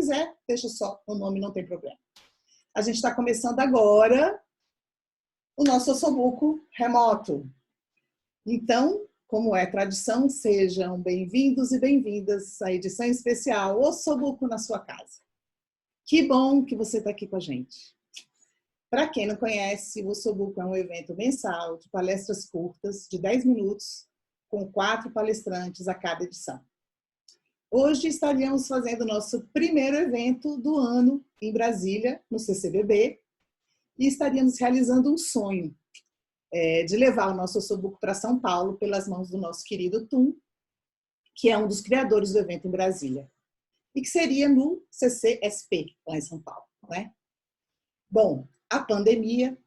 quiser, deixa só o nome, não tem problema. A gente está começando agora o nosso Ossobuco remoto. Então, como é tradição, sejam bem-vindos e bem-vindas à edição especial Ossobuco na sua casa. Que bom que você está aqui com a gente. Para quem não conhece, o Ossobuco é um evento mensal de palestras curtas de 10 minutos, com 4 palestrantes a cada edição. Hoje estaríamos fazendo o nosso primeiro evento do ano em Brasília, no CCBB, e estaríamos realizando um sonho de levar o nosso Ossobuco para São Paulo pelas mãos do nosso querido Tum, que é um dos criadores do evento em Brasília, e que seria no CCSP, lá em São Paulo, né? Bom, a pandemia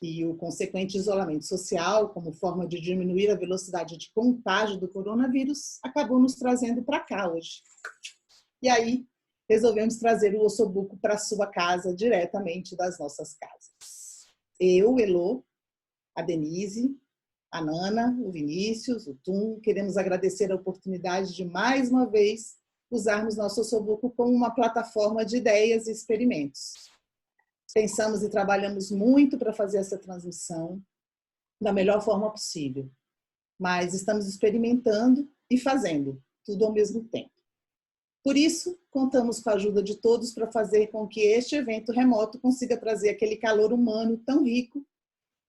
e o consequente isolamento social, como forma de diminuir a velocidade de contágio do coronavírus, acabou nos trazendo para cá hoje. E aí, resolvemos trazer o Ossobuco para a sua casa, diretamente das nossas casas. Eu, Elô, a Denise, a Nana, o Vinícius, o Tum, queremos agradecer a oportunidade de, mais uma vez, usarmos nosso Ossobuco como uma plataforma de ideias e experimentos. Pensamos e trabalhamos muito para fazer essa transmissão da melhor forma possível, mas estamos experimentando e fazendo, tudo ao mesmo tempo. Por isso, contamos com a ajuda de todos para fazer com que este evento remoto consiga trazer aquele calor humano tão rico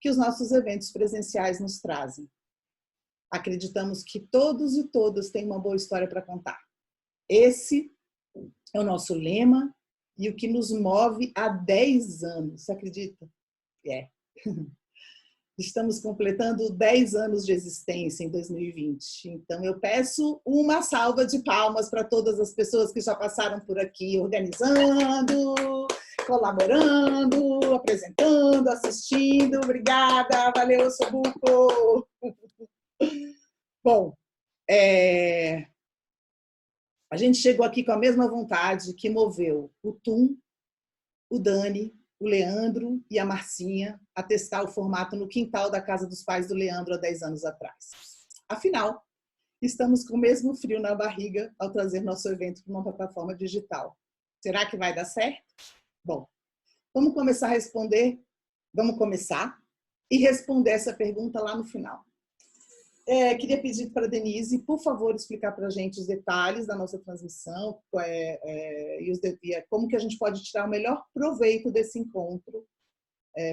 que os nossos eventos presenciais nos trazem. Acreditamos que todos e todas têm uma boa história para contar. Esse é o nosso lema e o que nos move há 10 anos, você acredita? Estamos completando 10 anos de existência em 2020. Então, eu peço uma salva de palmas para todas as pessoas que já passaram por aqui, organizando, colaborando, apresentando, assistindo. Obrigada, valeu, Ossobuco! Bom, a gente chegou aqui com a mesma vontade que moveu o Tum, o Dani, o Leandro e a Marcinha a testar o formato no quintal da casa dos pais do Leandro há 10 anos atrás. Afinal, estamos com o mesmo frio na barriga ao trazer nosso evento para uma plataforma digital. Será que vai dar certo? Bom, vamos começar e responder essa pergunta lá no final. Queria pedir para a Denise, por favor, explicar para a gente os detalhes da nossa transmissão e como que a gente pode tirar o melhor proveito desse encontro,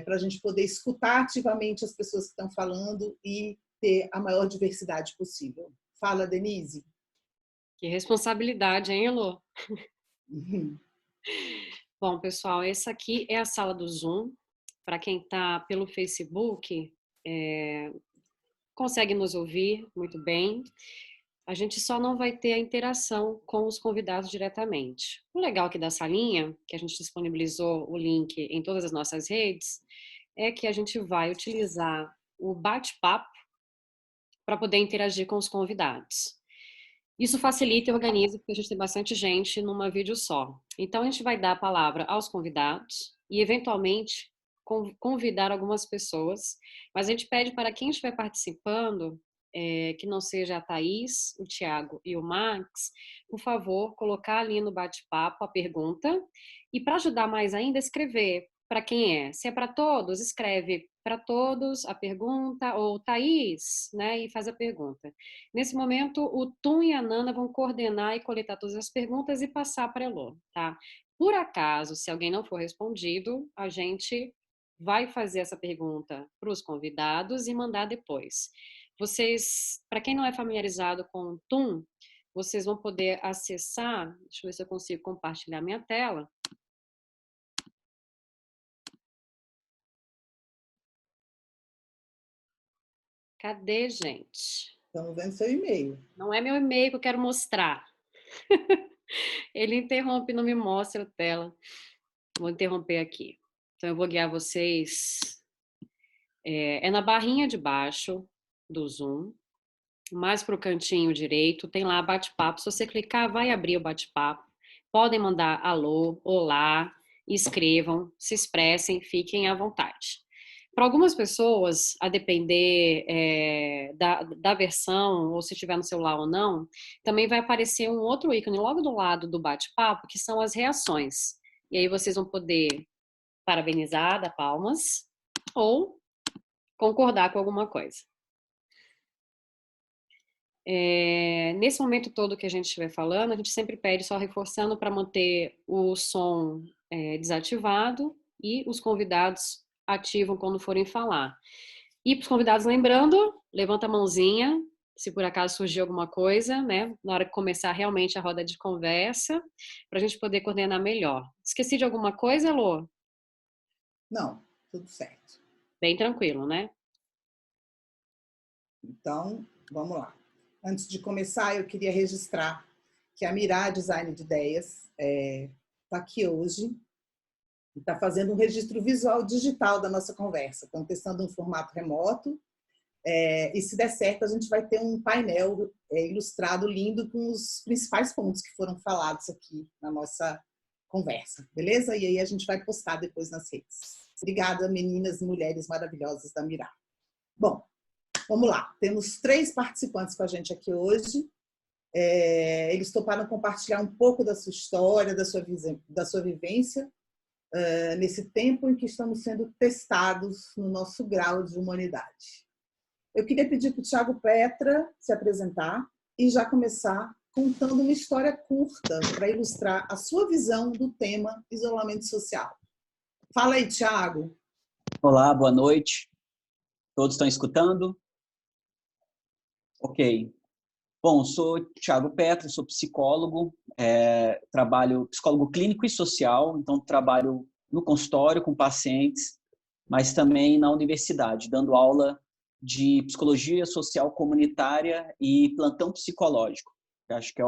para a gente poder escutar ativamente as pessoas que estão falando e ter a maior diversidade possível. Fala, Denise. Que responsabilidade, hein, Elô? Bom, pessoal, essa aqui é a sala do Zoom. Para quem está pelo Facebook, consegue nos ouvir muito bem. A gente só não vai ter a interação com os convidados diretamente. O legal aqui da salinha, que a gente disponibilizou o link em todas as nossas redes, é que a gente vai utilizar o bate-papo para poder interagir com os convidados. Isso facilita e organiza, porque a gente tem bastante gente numa vídeo só. Então, a gente vai dar a palavra aos convidados e, eventualmente, convidar algumas pessoas. Mas a gente pede para quem estiver participando, que não seja a Thaís, o Thiago e o Max, por favor, colocar ali no bate-papo a pergunta. E, para ajudar mais ainda, escrever para quem é. Se é para todos, escreve para todos a pergunta, ou Thaís, né, e faz a pergunta. Nesse momento, o Tum e a Nana vão coordenar e coletar todas as perguntas e passar para a Elô, tá? Por acaso, se alguém não for respondido, a gente vai fazer essa pergunta para os convidados e mandar depois. Vocês, para quem não é familiarizado com o Tum, vocês vão poder acessar, deixa eu ver se eu consigo compartilhar minha tela. Cadê, gente? Estamos vendo seu e-mail. Não é meu e-mail que eu quero mostrar. Ele interrompe, não me mostra a tela. Vou interromper aqui. Então, eu vou guiar vocês. É na barrinha de baixo do Zoom, mais para o cantinho direito, tem lá bate-papo. Se você clicar, vai abrir o bate-papo. Podem mandar alô, olá, escrevam, se expressem, fiquem à vontade. Para algumas pessoas, a depender da versão, ou se estiver no celular ou não, também vai aparecer um outro ícone logo do lado do bate-papo, que são as reações. E aí vocês vão poder parabenizar, dar palmas, ou concordar com alguma coisa. Nesse momento todo que a gente estiver falando, a gente sempre pede, só reforçando, para manter o som desativado e os convidados ativam quando forem falar. E para os convidados, lembrando, levanta a mãozinha, se por acaso surgir alguma coisa, né? Na hora que começar realmente a roda de conversa, para a gente poder coordenar melhor. Esqueci de alguma coisa, Elô? Não, tudo certo. Bem tranquilo, né? Então, vamos lá. Antes de começar, eu queria registrar que a Mirá Design de Ideias está aqui hoje e está fazendo um registro visual digital da nossa conversa. Estamos testando um formato remoto e, se der certo, a gente vai ter um painel ilustrado lindo com os principais pontos que foram falados aqui na nossa conversa, beleza? E aí a gente vai postar depois nas redes. Obrigada, meninas e mulheres maravilhosas da Mirá. Bom, vamos lá. Temos 3 participantes com a gente aqui hoje. Eles toparam compartilhar um pouco da sua história, da sua vivência, nesse tempo em que estamos sendo testados no nosso grau de humanidade. Eu queria pedir para o Thiago Petra se apresentar e já começar contando uma história curta para ilustrar a sua visão do tema isolamento social. Fala aí, Thiago. Olá, boa noite. Todos estão escutando? Ok. Bom, sou Thiago Petra, sou psicólogo, trabalho psicólogo clínico e social, então trabalho no consultório com pacientes, mas também na universidade, dando aula de psicologia social comunitária e plantão psicológico, que acho que é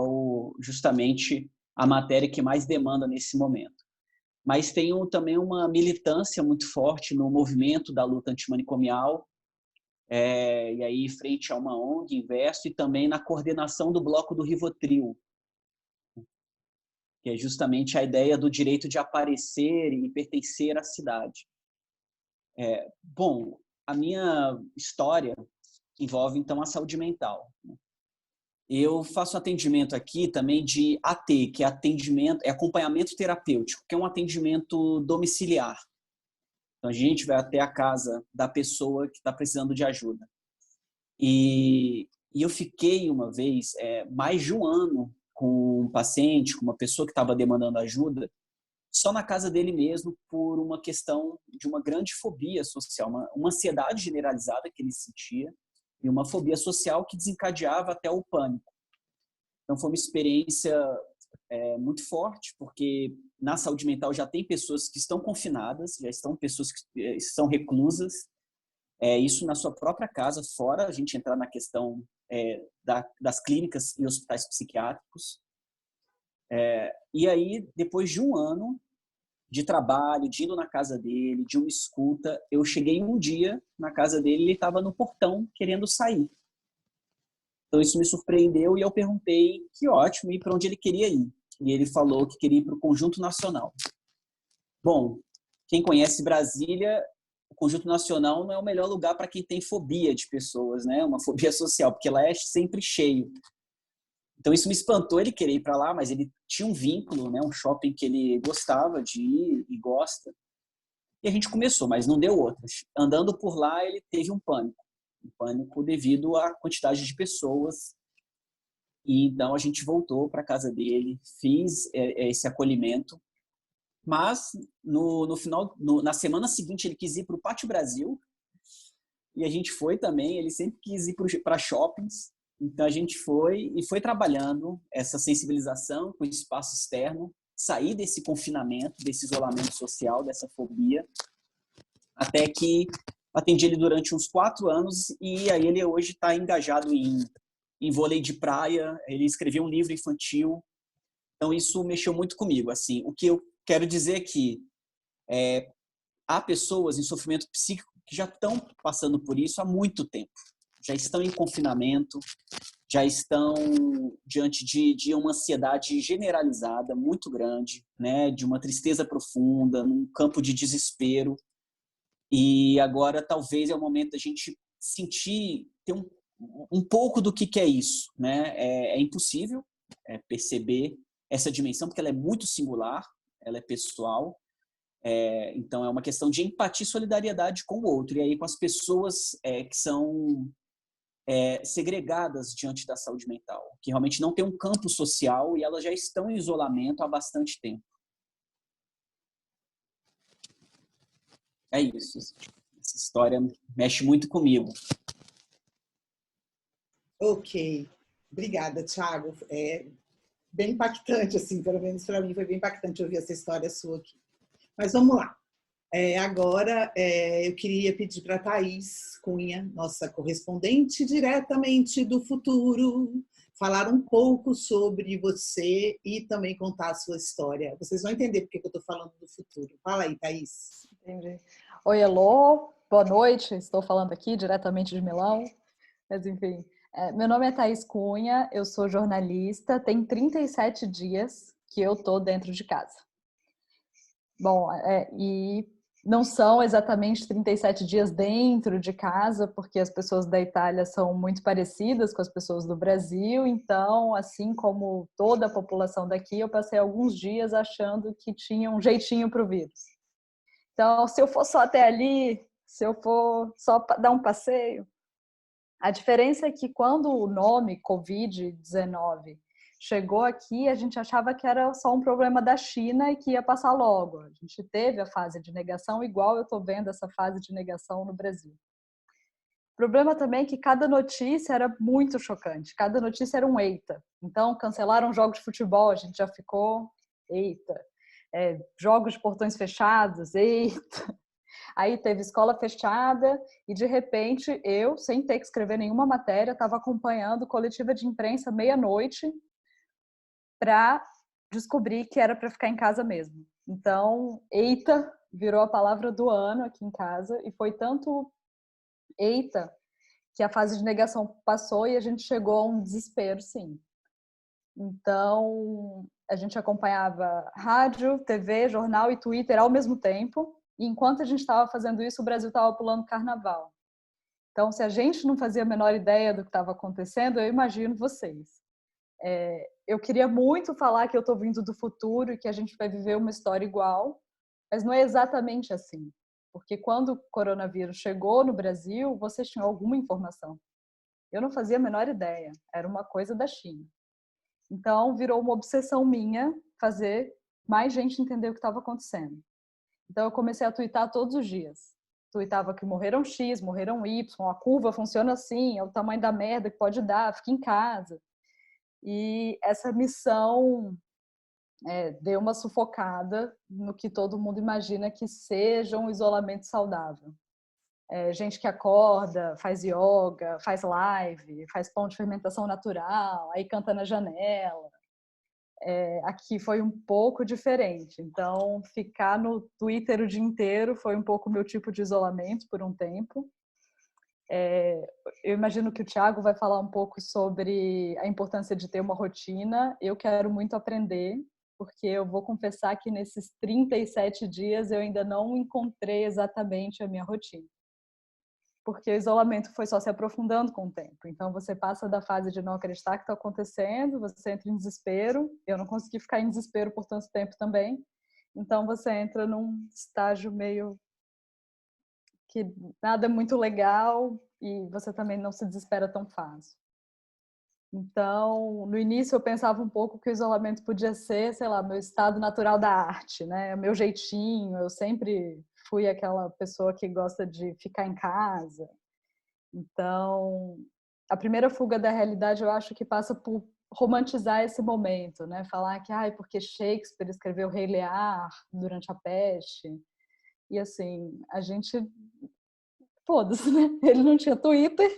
justamente a matéria que mais demanda nesse momento. Mas tenho também uma militância muito forte no movimento da luta antimanicomial, e aí frente a uma ONG, Inverso, e também na coordenação do bloco do Rivotril, que é justamente a ideia do direito de aparecer e pertencer à cidade. Bom, a minha história envolve, então, a saúde mental. Eu faço atendimento aqui também de AT, que é acompanhamento terapêutico, que é um atendimento domiciliar. Então, a gente vai até a casa da pessoa que está precisando de ajuda. E eu fiquei uma vez mais de um ano com um paciente, com uma pessoa que estava demandando ajuda, só na casa dele mesmo, por uma questão de uma grande fobia social, uma ansiedade generalizada que ele sentia e uma fobia social que desencadeava até o pânico. Então foi uma experiência muito forte, porque na saúde mental já tem pessoas que estão confinadas, já estão pessoas que estão reclusas, isso na sua própria casa, fora a gente entrar na questão das clínicas e hospitais psiquiátricos. E aí, depois de um ano de trabalho, de indo na casa dele, de uma escuta, eu cheguei um dia na casa dele e ele estava no portão querendo sair. Então isso me surpreendeu e eu perguntei que ótimo, e para onde ele queria ir. E ele falou que queria ir para o Conjunto Nacional. Bom, quem conhece Brasília, o Conjunto Nacional não é o melhor lugar para quem tem fobia de pessoas, né? Uma fobia social, porque lá é sempre cheio. Então isso me espantou ele querer ir para lá, mas ele tinha um vínculo, né? Um shopping que ele gostava de ir e gosta. E a gente começou, mas não deu outras. Andando por lá, ele teve um pânico devido à quantidade de pessoas. E então a gente voltou para a casa dele, fiz esse acolhimento. Mas no final, na semana seguinte, ele quis ir para o Pátio Brasil. E a gente foi também. Ele sempre quis ir para shoppings. Então a gente foi trabalhando essa sensibilização com o espaço externo, sair desse confinamento, desse isolamento social, dessa fobia, até que atendi ele durante uns 4 anos e aí ele hoje está engajado em vôlei de praia. Ele escreveu um livro infantil. Então isso mexeu muito comigo. Assim, o que eu quero dizer é que há pessoas em sofrimento psíquico que já estão passando por isso há muito tempo. Já estão em confinamento, já estão diante de uma ansiedade generalizada muito grande, né? De uma tristeza profunda, num campo de desespero. E agora talvez é o momento da gente sentir, ter um pouco do que é isso, né? É impossível perceber essa dimensão, porque ela é muito singular, ela é pessoal. Então é uma questão de empatia e solidariedade com o outro. E aí com as pessoas que são segregadas diante da saúde mental, que realmente não tem um campo social e elas já estão em isolamento há bastante tempo. É isso. Essa história mexe muito comigo. Ok. Obrigada, Thiago. É bem impactante, assim, pelo menos para mim foi bem impactante ouvir essa história sua aqui. Mas vamos lá. Agora, eu queria pedir para a Thaís Cunha, nossa correspondente diretamente do futuro, falar um pouco sobre você e também contar a sua história. Vocês vão entender porque eu estou falando do futuro. Fala aí, Thaís. Entendi. Oi, Elô. Boa noite. Estou falando aqui diretamente de Milão. Mas, enfim, meu nome é Thaís Cunha, eu sou jornalista, tem 37 dias que eu estou dentro de casa. Bom, e não são exatamente 37 dias dentro de casa, porque as pessoas da Itália são muito parecidas com as pessoas do Brasil, então, assim como toda a população daqui, eu passei alguns dias achando que tinha um jeitinho para o vírus. Então, se eu for só até ali, se eu for só dar um passeio... A diferença é que quando o nome Covid-19 chegou aqui, a gente achava que era só um problema da China e que ia passar logo. A gente teve a fase de negação, igual eu estou vendo essa fase de negação no Brasil. O problema também é que cada notícia era muito chocante, cada notícia era um eita. Então, cancelaram jogos de futebol, a gente já ficou eita. Jogos de portões fechados, eita. Aí teve escola fechada e, de repente, eu, sem ter que escrever nenhuma matéria, estava acompanhando coletiva de imprensa meia-noite para descobrir que era para ficar em casa mesmo. Então, eita virou a palavra do ano aqui em casa e foi tanto eita que a fase de negação passou e a gente chegou a um desespero, sim. Então, a gente acompanhava rádio, TV, jornal e Twitter ao mesmo tempo. E enquanto a gente estava fazendo isso, o Brasil estava pulando carnaval. Então, se a gente não fazia a menor ideia do que estava acontecendo, eu imagino vocês. Eu queria muito falar que eu estou vindo do futuro e que a gente vai viver uma história igual, mas não é exatamente assim. Porque quando o coronavírus chegou no Brasil, vocês tinham alguma informação. Eu não fazia a menor ideia. Era uma coisa da China. Então, virou uma obsessão minha fazer mais gente entender o que estava acontecendo. Então, eu comecei a tuitar todos os dias. Tuitava que morreram X, morreram Y, a curva funciona assim, é o tamanho da merda que pode dar, fica em casa. E essa missão deu uma sufocada no que todo mundo imagina que seja um isolamento saudável. Gente que acorda, faz yoga, faz live, faz pão de fermentação natural, aí canta na janela. Aqui foi um pouco diferente. Então, ficar no Twitter o dia inteiro foi um pouco meu tipo de isolamento por um tempo. Eu imagino que o Thiago vai falar um pouco sobre a importância de ter uma rotina. Eu quero muito aprender, porque eu vou confessar que nesses 37 dias eu ainda não encontrei exatamente a minha rotina. Porque o isolamento foi só se aprofundando com o tempo. Então, você passa da fase de não acreditar que está acontecendo, você entra em desespero. Eu não consegui ficar em desespero por tanto tempo também. Então, você entra num estágio meio que nada é muito legal e você também não se desespera tão fácil. Então, no início eu pensava um pouco que o isolamento podia ser, sei lá, meu estado natural da arte, né? Meu jeitinho, eu sempre fui aquela pessoa que gosta de ficar em casa. Então, a primeira fuga da realidade eu acho que passa por romantizar esse momento, né? Falar que, porque Shakespeare escreveu Rei Lear durante a peste. E assim, a gente... Foda-se, né? Ele não tinha Twitter,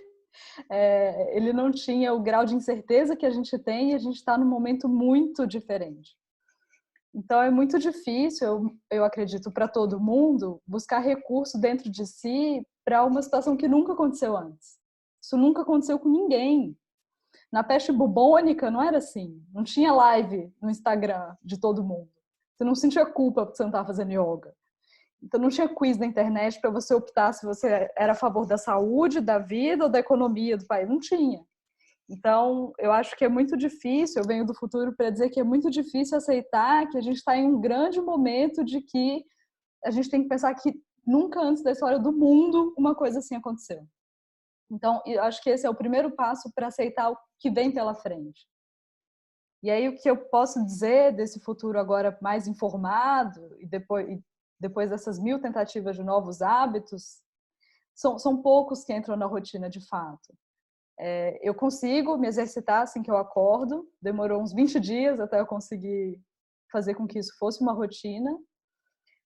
ele não tinha o grau de incerteza que a gente tem e a gente está num momento muito diferente. Então, é muito difícil, eu acredito, para todo mundo, buscar recurso dentro de si para uma situação que nunca aconteceu antes. Isso nunca aconteceu com ninguém. Na peste bubônica não era assim. Não tinha live no Instagram de todo mundo. Você não sentia culpa porque você não estava fazendo yoga. Então não tinha quiz na internet para você optar se você era a favor da saúde, da vida ou da economia do país. Não tinha. Então, eu acho que é muito difícil, eu venho do futuro para dizer que é muito difícil aceitar que a gente está em um grande momento de que a gente tem que pensar que nunca antes da história do mundo uma coisa assim aconteceu. Então, eu acho que esse é o primeiro passo para aceitar o que vem pela frente. E aí, o que eu posso dizer desse futuro agora mais informado e depois dessas 1000 tentativas de novos hábitos, são poucos que entram na rotina de fato. Eu consigo me exercitar assim que eu acordo, demorou uns 20 dias até eu conseguir fazer com que isso fosse uma rotina,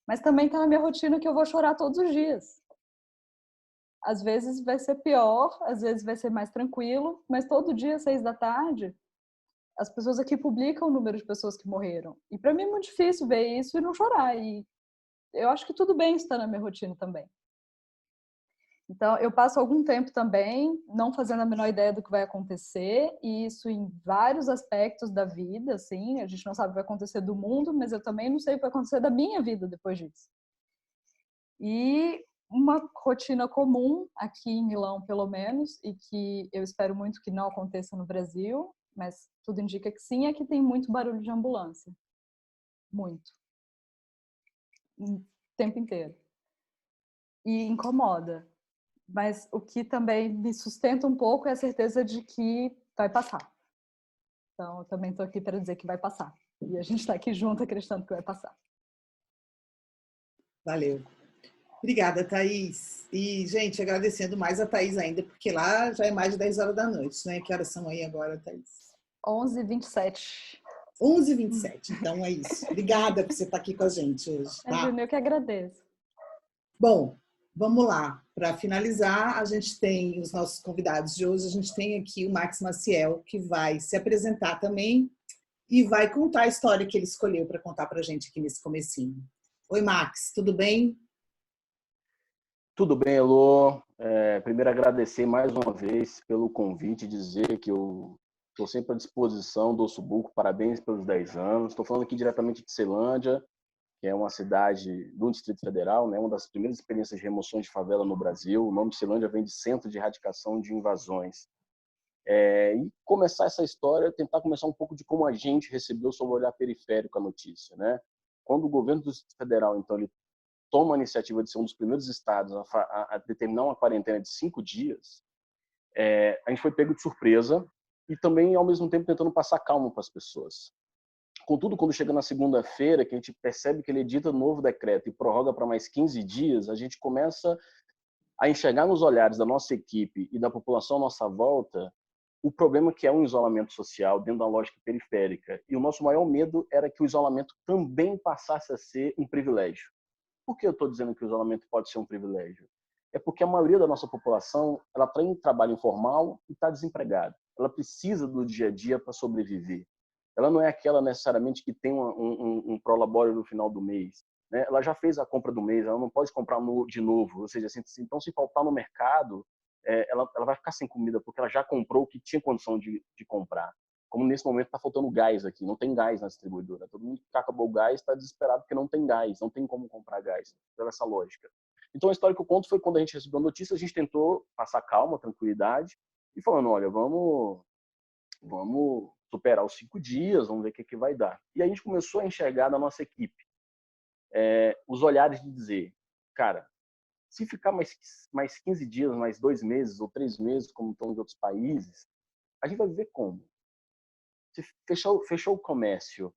mas também está na minha rotina que eu vou chorar todos os dias. Às vezes vai ser pior, às vezes vai ser mais tranquilo, mas todo dia, 6 da tarde, as pessoas aqui publicam o número de pessoas que morreram. E para mim é muito difícil ver isso e não chorar. E eu acho que tudo bem estar na minha rotina também. Então, eu passo algum tempo também não fazendo a menor ideia do que vai acontecer, e isso em vários aspectos da vida, assim, a gente não sabe o que vai acontecer do mundo, mas eu também não sei o que vai acontecer da minha vida depois disso. E uma rotina comum aqui em Milão, pelo menos, e que eu espero muito que não aconteça no Brasil, mas tudo indica que sim, é que tem muito barulho de ambulância. Muito. O tempo inteiro. E incomoda. Mas o que também me sustenta um pouco é a certeza de que vai passar. Então, eu também estou aqui para dizer que vai passar. E a gente está aqui junto acreditando que vai passar. Valeu. Obrigada, Thaís. E, gente, agradecendo mais a Thaís ainda, porque lá já é mais de 10 horas da noite, né? Que horas são aí agora, Thaís? 11h27. 11h27, então é isso. Obrigada por você estar aqui com a gente hoje, tá? Imagina, eu que agradeço. Bom, vamos lá. Para finalizar, a gente tem os nossos convidados de hoje. A gente tem aqui o Max Maciel, que vai se apresentar também e vai contar a história que ele escolheu para contar para a gente aqui nesse comecinho. Oi, Max, tudo bem? Tudo bem, Elô. Primeiro, agradecer mais uma vez pelo convite, dizer que eu estou sempre à disposição do Ossobuco. Parabéns pelos 10 anos. Estou falando aqui diretamente de Ceilândia, que é uma cidade do Distrito Federal, né? Uma das primeiras experiências de remoções de favela no Brasil. O nome de Ceilândia vem de Centro de Erradicação de Invasões. E começar essa história, tentar começar um pouco de como a gente recebeu sob o olhar periférico a notícia, né? Quando o governo do Distrito Federal, então, ele toma a iniciativa de ser um dos primeiros estados a determinar uma quarentena de 5 dias, a gente foi pego de surpresa e também, ao mesmo tempo, tentando passar calma para as pessoas. Contudo, quando chega na segunda-feira, que a gente percebe que ele edita um novo decreto e prorroga para mais 15 dias, a gente começa a enxergar nos olhares da nossa equipe e da população à nossa volta o problema que é um isolamento social dentro da lógica periférica. E o nosso maior medo era que o isolamento também passasse a ser um privilégio. Por que eu estou dizendo que o isolamento pode ser um privilégio? É porque a maioria da nossa população ela tem trabalho informal e está desempregada. Ela precisa do dia a dia para sobreviver. Ela não é aquela necessariamente que tem um prolabório no final do mês, né? Ela já fez a compra do mês, ela não pode comprar de novo. Ou seja, então se faltar no mercado, ela vai ficar sem comida porque ela já comprou o que tinha condição de comprar. Como nesse momento está faltando gás aqui, não tem gás na distribuidora. Todo mundo que acabou o gás está desesperado porque não tem gás, não tem como comprar gás, pela essa lógica. Então a história que eu conto foi quando a gente recebeu a notícia, a gente tentou passar calma, tranquilidade, e falando, olha, vamos superar os 5 dias, vamos ver o que vai dar. E a gente começou a enxergar na nossa equipe os olhares de dizer, cara, se ficar mais 15 dias, mais 2 meses ou 3 meses, como estão em outros países, a gente vai viver como? Se fechou o comércio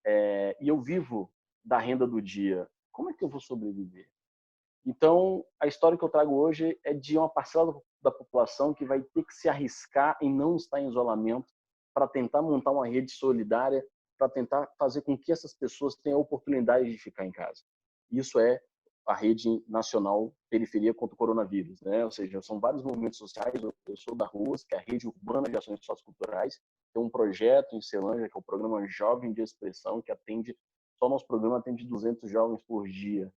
e eu vivo da renda do dia, como é que eu vou sobreviver? Então, a história que eu trago hoje é de uma parcela da população que vai ter que se arriscar em não estar em isolamento para tentar montar uma rede solidária, para tentar fazer com que essas pessoas tenham a oportunidade de ficar em casa. Isso é a Rede Nacional Periferia contra o Coronavírus, né? Ou seja, são vários movimentos sociais. Eu sou da RUAS, que é a Rede Urbana de Ações Socioculturais. Tem um projeto em Ceilândia, que é o programa Jovem de Expressão, que atende, só nosso programa atende 200 jovens por dia.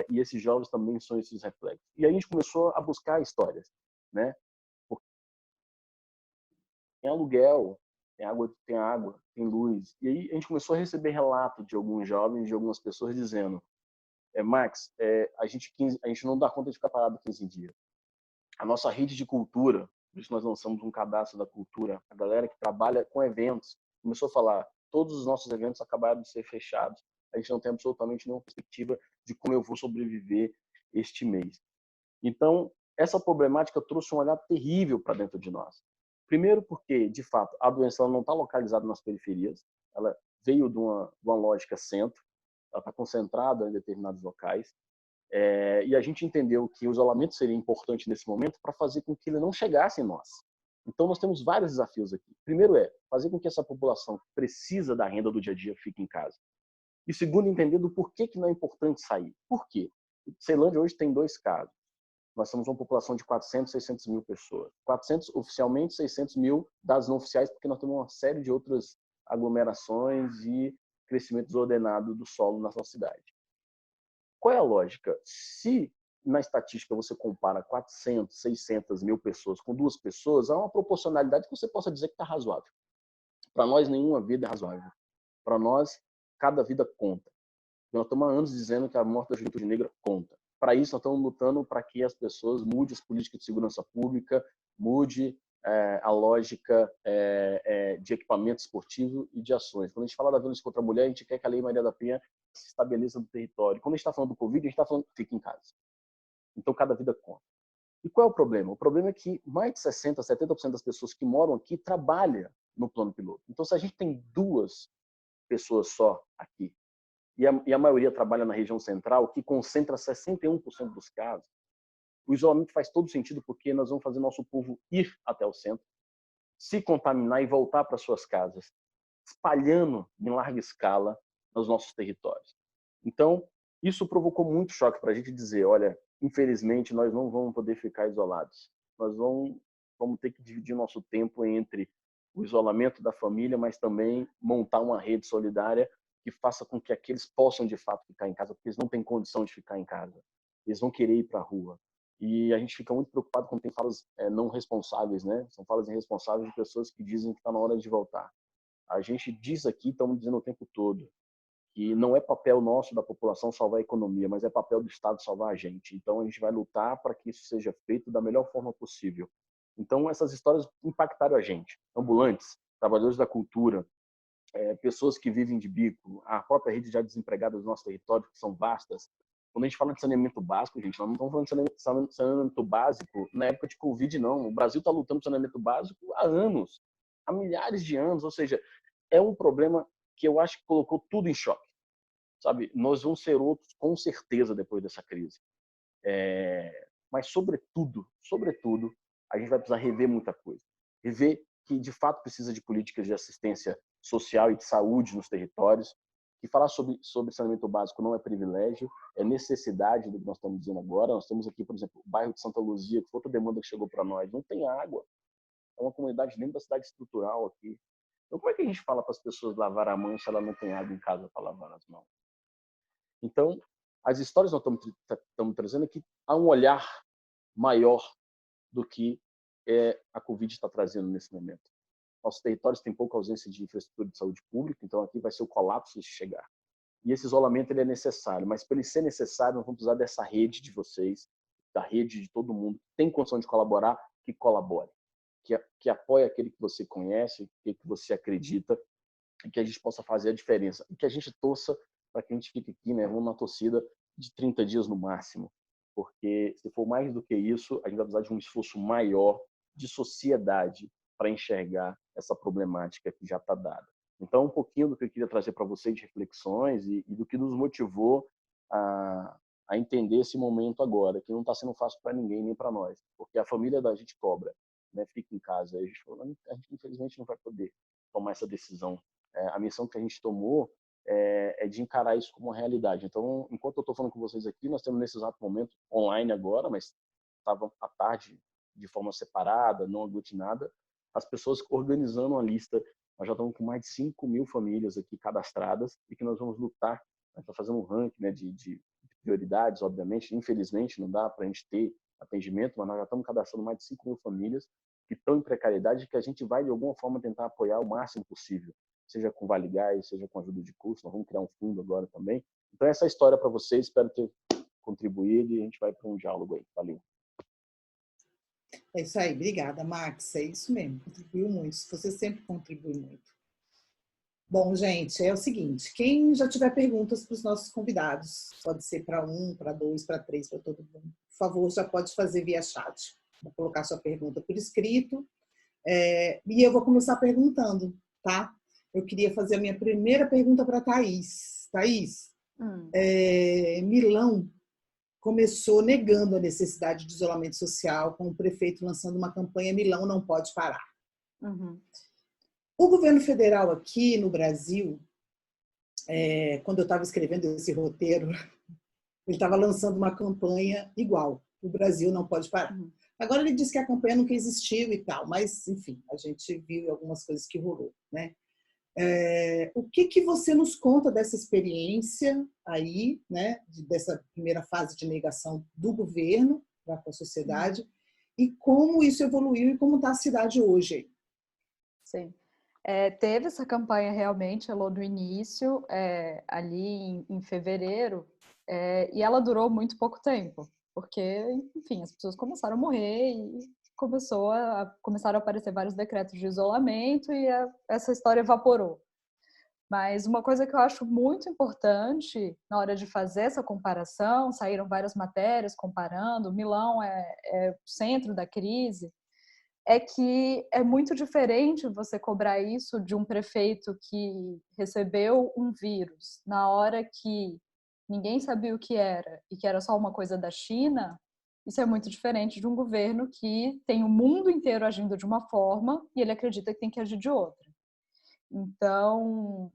E esses jovens também são esses reflexos. E aí a gente começou a buscar histórias, né? Porque tem aluguel, tem água, tem luz. E aí a gente começou a receber relatos de alguns jovens, de algumas pessoas dizendo: Max, a gente não dá conta de ficar parado 15 dias. A nossa rede de cultura, por isso nós lançamos um cadastro da cultura, a galera que trabalha com eventos, começou a falar, todos os nossos eventos acabaram de ser fechados, a gente não tem absolutamente nenhuma perspectiva de como eu vou sobreviver este mês. Então, essa problemática trouxe um olhar terrível para dentro de nós. Primeiro porque, de fato, a doença não está localizada nas periferias, ela veio de uma lógica centro, ela está concentrada em determinados locais, e a gente entendeu que o isolamento seria importante nesse momento para fazer com que ele não chegasse em nós. Então, nós temos vários desafios aqui. Primeiro fazer com que essa população que precisa da renda do dia a dia fique em casa. E segundo, entender do porquê que não é importante sair. Por quê? Ceilândia hoje tem 2 casos. Nós temos uma população de 400, 600 mil pessoas. 400 oficialmente, 600 mil das não oficiais, porque nós temos uma série de outras aglomerações e crescimento desordenado do solo na nossa cidade. Qual é a lógica? Se na estatística você compara 400, 600 mil pessoas com 2 pessoas, há uma proporcionalidade que você possa dizer que está razoável. Para nós, nenhuma vida é razoável. Para nós, cada vida conta. Nós estamos há anos dizendo que a morte da juventude negra conta. Para isso, nós estamos lutando para que as pessoas mudem as políticas de segurança pública, mude a lógica de equipamento esportivo e de ações. Quando a gente fala da violência contra a mulher, a gente quer que a Lei Maria da Penha se estabeleça no território. Quando a gente está falando do Covid, a gente está falando que fica em casa. Então, cada vida conta. E qual é o problema? O problema é que mais de 60%, 70% das pessoas que moram aqui trabalham no plano piloto. Então, se a gente tem 2 pessoas só aqui, e a maioria trabalha na região central, que concentra 61% dos casos, o isolamento faz todo sentido, porque nós vamos fazer nosso povo ir até o centro, se contaminar e voltar para suas casas, espalhando em larga escala nos nossos territórios. Então, isso provocou muito choque para a gente dizer, olha, infelizmente nós não vamos poder ficar isolados. Nós vamos ter que dividir nosso tempo entre o isolamento da família, mas também montar uma rede solidária que faça com que aqueles possam de fato ficar em casa, porque eles não têm condição de ficar em casa. Eles vão querer ir para a rua. E a gente fica muito preocupado quando tem falas não responsáveis, né? São falas irresponsáveis de pessoas que dizem que está na hora de voltar. A gente diz aqui, estamos dizendo o tempo todo, que não é papel nosso da população salvar a economia, mas é papel do Estado salvar a gente. Então a gente vai lutar para que isso seja feito da melhor forma possível. Então essas histórias impactaram a gente. Ambulantes, trabalhadores da cultura, pessoas que vivem de bico, a própria rede de desempregados do nosso território, que são vastas. Quando a gente fala de saneamento básico, gente, nós não estamos falando de saneamento básico na época de Covid, não. O Brasil está lutando por saneamento básico há anos, há milhares de anos. Ou seja, é um problema que eu acho que colocou tudo em choque. Sabe? Nós vamos ser outros, com certeza, depois dessa crise. Mas, sobretudo, a gente vai precisar rever muita coisa. Rever que, de fato, precisa de políticas de assistência social e de saúde nos territórios, que falar sobre saneamento básico não é privilégio, é necessidade do que nós estamos dizendo agora. Nós temos aqui, por exemplo, o bairro de Santa Luzia, que foi outra demanda que chegou para nós, não tem água. É uma comunidade dentro da cidade estrutural aqui. Então, como é que a gente fala para as pessoas lavar a mão se ela não tem água em casa para lavar as mãos? Então, as histórias que nós estamos trazendo aqui, há um olhar maior do que a Covid está trazendo nesse momento. Nossos territórios têm pouca ausência de infraestrutura de saúde pública, então aqui vai ser o colapso de chegar. E esse isolamento ele é necessário, mas para ele ser necessário, nós vamos precisar dessa rede de vocês, da rede de todo mundo que tem condição de colaborar, que colabore, que apoie aquele que você conhece, que você acredita, e que a gente possa fazer a diferença. E que a gente torça para que a gente fique aqui, né, numa torcida de 30 dias no máximo. Porque se for mais do que isso, a gente vai precisar de um esforço maior de sociedade para enxergar essa problemática que já está dada. Então, um pouquinho do que eu queria trazer para vocês de reflexões e do que nos motivou a entender esse momento agora, que não está sendo fácil para ninguém, nem para nós. Porque a família da gente cobra, né, fica em casa. Aí a gente falou, a gente infelizmente não vai poder tomar essa decisão. A missão que a gente tomou é de encarar isso como uma realidade. Então, enquanto eu estou falando com vocês aqui, nós temos nesse exato momento, online agora, mas estava à tarde de forma separada, não aglutinada, as pessoas organizando uma lista. Nós já estamos com mais de 5 mil famílias aqui cadastradas e que nós vamos lutar. A gente está fazendo um ranking, né, de prioridades, obviamente. Infelizmente, não dá para a gente ter atendimento, mas nós já estamos cadastrando mais de 5 mil famílias que estão em precariedade e que a gente vai, de alguma forma, tentar apoiar o máximo possível, seja com Vale Gás, seja com ajuda de custo. Nós vamos criar um fundo agora também, Então, essa é a história para vocês. Espero ter contribuído e a gente vai para um diálogo aí. Valeu. É isso aí, obrigada, Max. É isso mesmo, contribuiu muito. Você sempre contribui muito. Bom, gente, é o seguinte: quem já tiver perguntas para os nossos convidados, pode ser para um, para dois, para três, para todo mundo, por favor, já pode fazer via chat. Vou colocar sua pergunta por escrito. E eu vou começar perguntando, tá? Eu queria fazer a minha primeira pergunta para a Thaís. Thaís, Milão começou negando a necessidade de isolamento social, com o prefeito lançando uma campanha Milão não pode parar. Uhum. O governo federal aqui no Brasil, quando eu estava escrevendo esse roteiro, ele estava lançando uma campanha igual, o Brasil não pode parar. Uhum. Agora ele diz que a campanha nunca existiu e tal, mas, enfim, a gente viu algumas coisas que rolou, né? O que você nos conta dessa experiência aí, né, dessa primeira fase de negação do governo para com a sociedade, e como isso evoluiu e como está a cidade hoje? Sim. Teve essa campanha realmente, Elô, no início, ali em fevereiro, e ela durou muito pouco tempo, porque, enfim, as pessoas começaram a morrer e começaram a aparecer vários decretos de isolamento e essa história evaporou. Mas uma coisa que eu acho muito importante na hora de fazer essa comparação, saíram várias matérias comparando, Milão é o centro da crise, é que é muito diferente você cobrar isso de um prefeito que recebeu um vírus na hora que ninguém sabia o que era e que era só uma coisa da China. Isso é muito diferente de um governo que tem o mundo inteiro agindo de uma forma e ele acredita que tem que agir de outra. Então,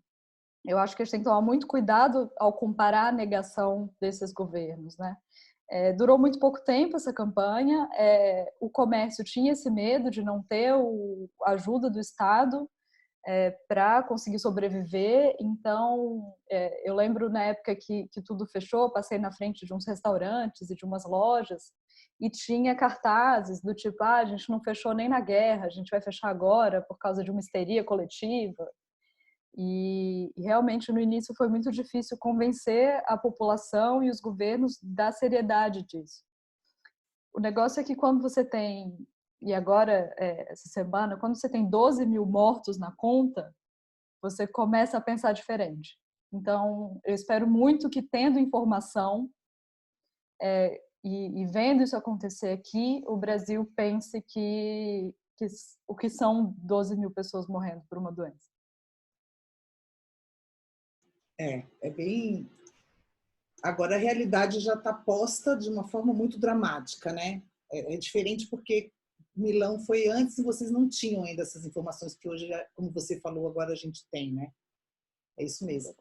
eu acho que a gente tem que tomar muito cuidado ao comparar a negação desses governos, né? Durou muito pouco tempo essa campanha, o comércio tinha esse medo de não ter a ajuda do Estado para conseguir sobreviver, então eu lembro na época que tudo fechou, passei na frente de uns restaurantes e de umas lojas e tinha cartazes do tipo, a gente não fechou nem na guerra, a gente vai fechar agora por causa de uma histeria coletiva. E realmente no início foi muito difícil convencer a população e os governos da seriedade disso. O negócio é que quando você tem, e agora essa semana, quando você tem 12 mil mortos na conta, você começa a pensar diferente. Então, eu espero muito que tendo informação e vendo isso acontecer aqui, o Brasil pense que o que são 12 mil pessoas morrendo por uma doença. É bem... Agora, a realidade já está posta de uma forma muito dramática, né? É diferente porque Milão foi antes e vocês não tinham ainda essas informações que hoje, como você falou, agora a gente tem, né? É isso mesmo.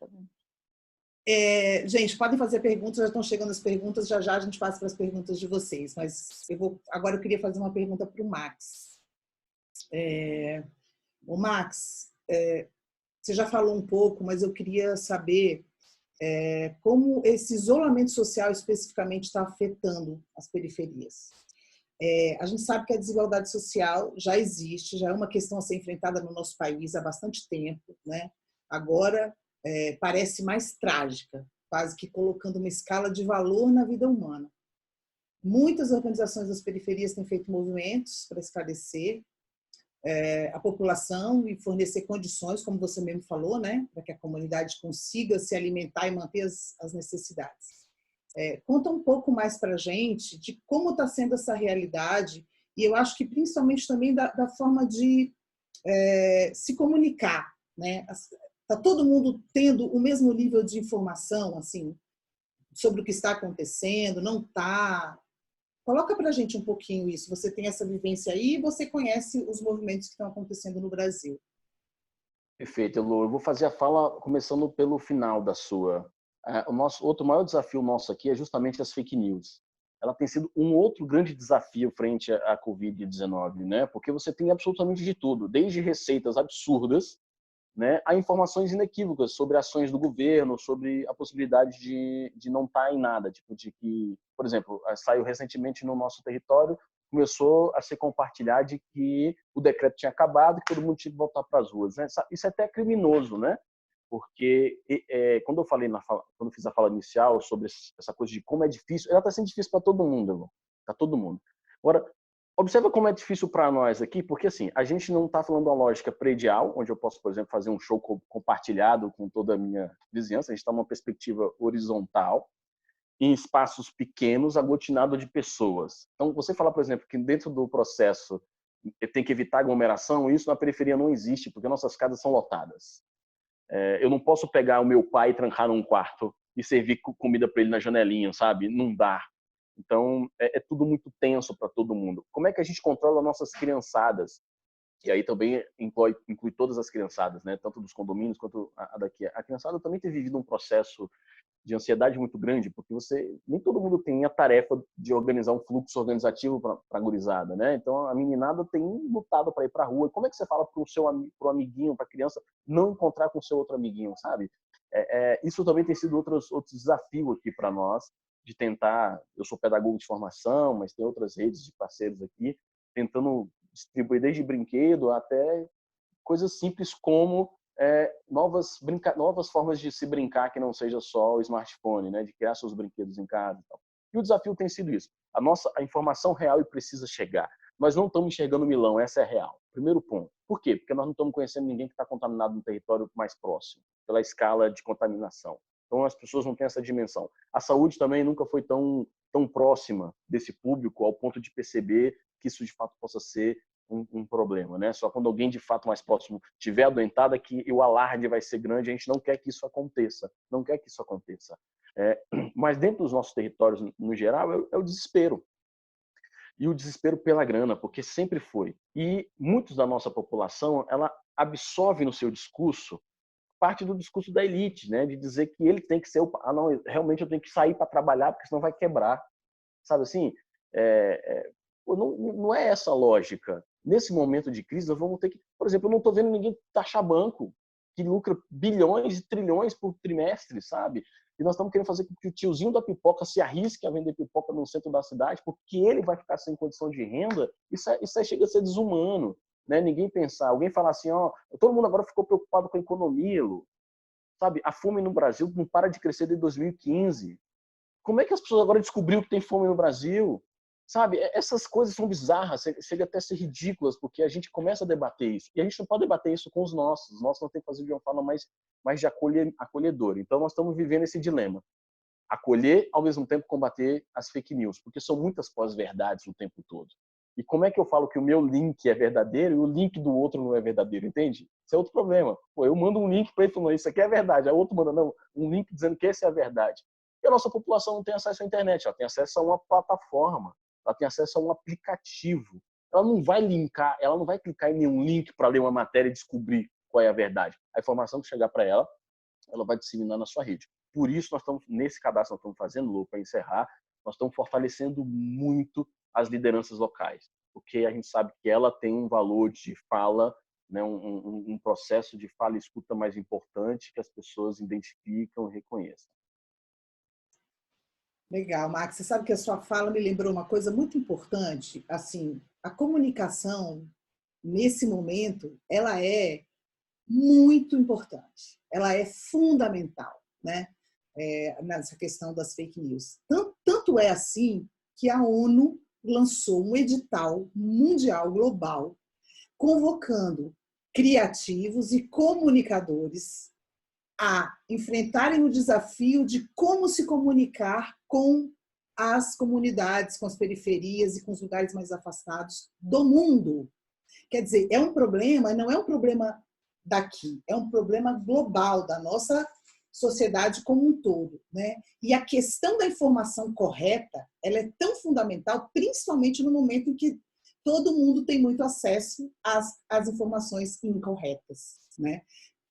Gente, podem fazer perguntas, já estão chegando as perguntas, já a gente passa para as perguntas de vocês, mas agora eu queria fazer uma pergunta para o Max. O Max, você já falou um pouco, mas eu queria saber como esse isolamento social especificamente está afetando as periferias. A gente sabe que a desigualdade social já existe, já é uma questão a ser enfrentada no nosso país há bastante tempo, né? Agora parece mais trágica, quase que colocando uma escala de valor na vida humana. Muitas organizações das periferias têm feito movimentos para esclarecer a população e fornecer condições, como você mesmo falou, né, para que a comunidade consiga se alimentar e manter as necessidades. Conta um pouco mais para a gente de como está sendo essa realidade e eu acho que principalmente também da forma de se comunicar, né? Está todo mundo tendo o mesmo nível de informação, assim, sobre o que está acontecendo? Não está? Coloca para a gente um pouquinho isso. Você tem essa vivência aí e você conhece os movimentos que estão acontecendo no Brasil. Perfeito, Elô. Eu vou fazer a fala começando pelo final da sua. O nosso outro maior desafio nosso aqui é justamente as fake news. Ela tem sido um outro grande desafio frente à Covid-19, né? Porque você tem absolutamente de tudo, desde receitas absurdas, né, a informações inequívocas sobre ações do governo, sobre a possibilidade de não estar em nada, tipo de que, por exemplo, saiu recentemente no nosso território, começou a ser compartilhado de que o decreto tinha acabado e que todo mundo tinha que voltar para as ruas, né? Isso é até criminoso, né? porque quando eu falei quando eu fiz a fala inicial sobre essa coisa de como é difícil, ela está sendo difícil para todo mundo, para todo mundo. Agora, observa como é difícil para nós aqui, porque assim, a gente não está falando uma lógica predial, onde eu posso, por exemplo, fazer um show compartilhado com toda a minha vizinhança. A gente está numa perspectiva horizontal, em espaços pequenos, aglutinado de pessoas. Então, você falar, por exemplo, que dentro do processo tem que evitar aglomeração, isso na periferia não existe, porque nossas casas são lotadas. Eu não posso pegar o meu pai e trancar num quarto e servir comida para ele na janelinha, sabe? Não dá. Então, é tudo muito tenso para todo mundo. Como é que a gente controla nossas criançadas? E aí também inclui todas as criançadas, né? Tanto dos condomínios quanto a daqui. A criançada também tem vivido um processo de ansiedade muito grande, porque nem todo mundo tem a tarefa de organizar um fluxo organizativo para a gurizada, né? Então a meninada tem lutado para ir para a rua. E como é que você fala para o amiguinho, para a criança não encontrar com o seu outro amiguinho, sabe? Isso também tem sido outro desafio aqui para nós, de tentar. Eu sou pedagogo de formação, mas tem outras redes de parceiros aqui, tentando distribuir desde brinquedo até coisas simples como novas formas de se brincar que não seja só o smartphone, né? De criar seus brinquedos em casa e tal. E o desafio tem sido isso. A informação real e precisa chegar. Nós não estamos enxergando Milão, essa é real. Primeiro ponto. Por quê? Porque nós não estamos conhecendo ninguém que está contaminado no território mais próximo, pela escala de contaminação. Então as pessoas não têm essa dimensão. A saúde também nunca foi tão próxima desse público ao ponto de perceber que isso de fato possa ser um problema, né? Só quando alguém de fato mais próximo tiver adoentado é que o alarde vai ser grande. A gente não quer que isso aconteça, não quer que isso aconteça. Mas dentro dos nossos territórios, no geral, é o desespero. E o desespero pela grana, porque sempre foi. E muitos da nossa população, ela absorve no seu discurso parte do discurso da elite, né? De dizer que ele tem que ser não, realmente eu tenho que sair para trabalhar, porque senão vai quebrar. Sabe assim? Não é essa a lógica. Nesse momento de crise, nós vamos ter que... Por exemplo, eu não estou vendo ninguém taxar banco que lucra bilhões e trilhões por trimestre, sabe? E nós estamos querendo fazer com que o tiozinho da pipoca se arrisque a vender pipoca no centro da cidade, porque ele vai ficar sem condição de renda. Isso aí chega a ser desumano, né? Ninguém pensar. Alguém falar assim, todo mundo agora ficou preocupado com a economia, Lu. Sabe? A fome no Brasil não para de crescer desde 2015. Como é que as pessoas agora descobriram que tem fome no Brasil? Sabe, essas coisas são bizarras, chega até a ser ridículas, porque a gente começa a debater isso. E a gente não pode debater isso com os nossos. Nós não temos que fazer de uma forma mais de acolhedora. Então, nós estamos vivendo esse dilema. Acolher, ao mesmo tempo, combater as fake news, porque são muitas pós-verdades o tempo todo. E como é que eu falo que o meu link é verdadeiro e o link do outro não é verdadeiro, entende? Isso é outro problema. Pô, eu mando um link para ele falando, isso aqui é verdade. A outro manda, não, um link dizendo que essa é a verdade. E a nossa população não tem acesso à internet, ela tem acesso a uma plataforma, ela tem acesso a um aplicativo. Ela não vai linkar, ela não vai clicar em nenhum link para ler uma matéria e descobrir qual é a verdade. A informação que chegar para ela, ela vai disseminar na sua rede. Por isso, nós estamos, nesse cadastro que nós estamos fazendo, Lu, para encerrar, nós estamos fortalecendo muito as lideranças locais, porque a gente sabe que ela tem um valor de fala, né, um processo de fala e escuta mais importante que as pessoas identificam e reconheçam. Legal, Max. Você sabe que a sua fala me lembrou uma coisa muito importante. Assim, a comunicação, nesse momento, ela é muito importante. Ela é fundamental, né? Nessa questão das fake news. Tanto é assim que a ONU lançou um edital mundial, global, convocando criativos e comunicadores a enfrentarem o desafio de como se comunicar com as comunidades, com as periferias e com os lugares mais afastados do mundo. Quer dizer, é um problema, não é um problema daqui, é um problema global da nossa sociedade como um todo, né? E a questão da informação correta, ela é tão fundamental, principalmente no momento em que todo mundo tem muito acesso às informações incorretas, né?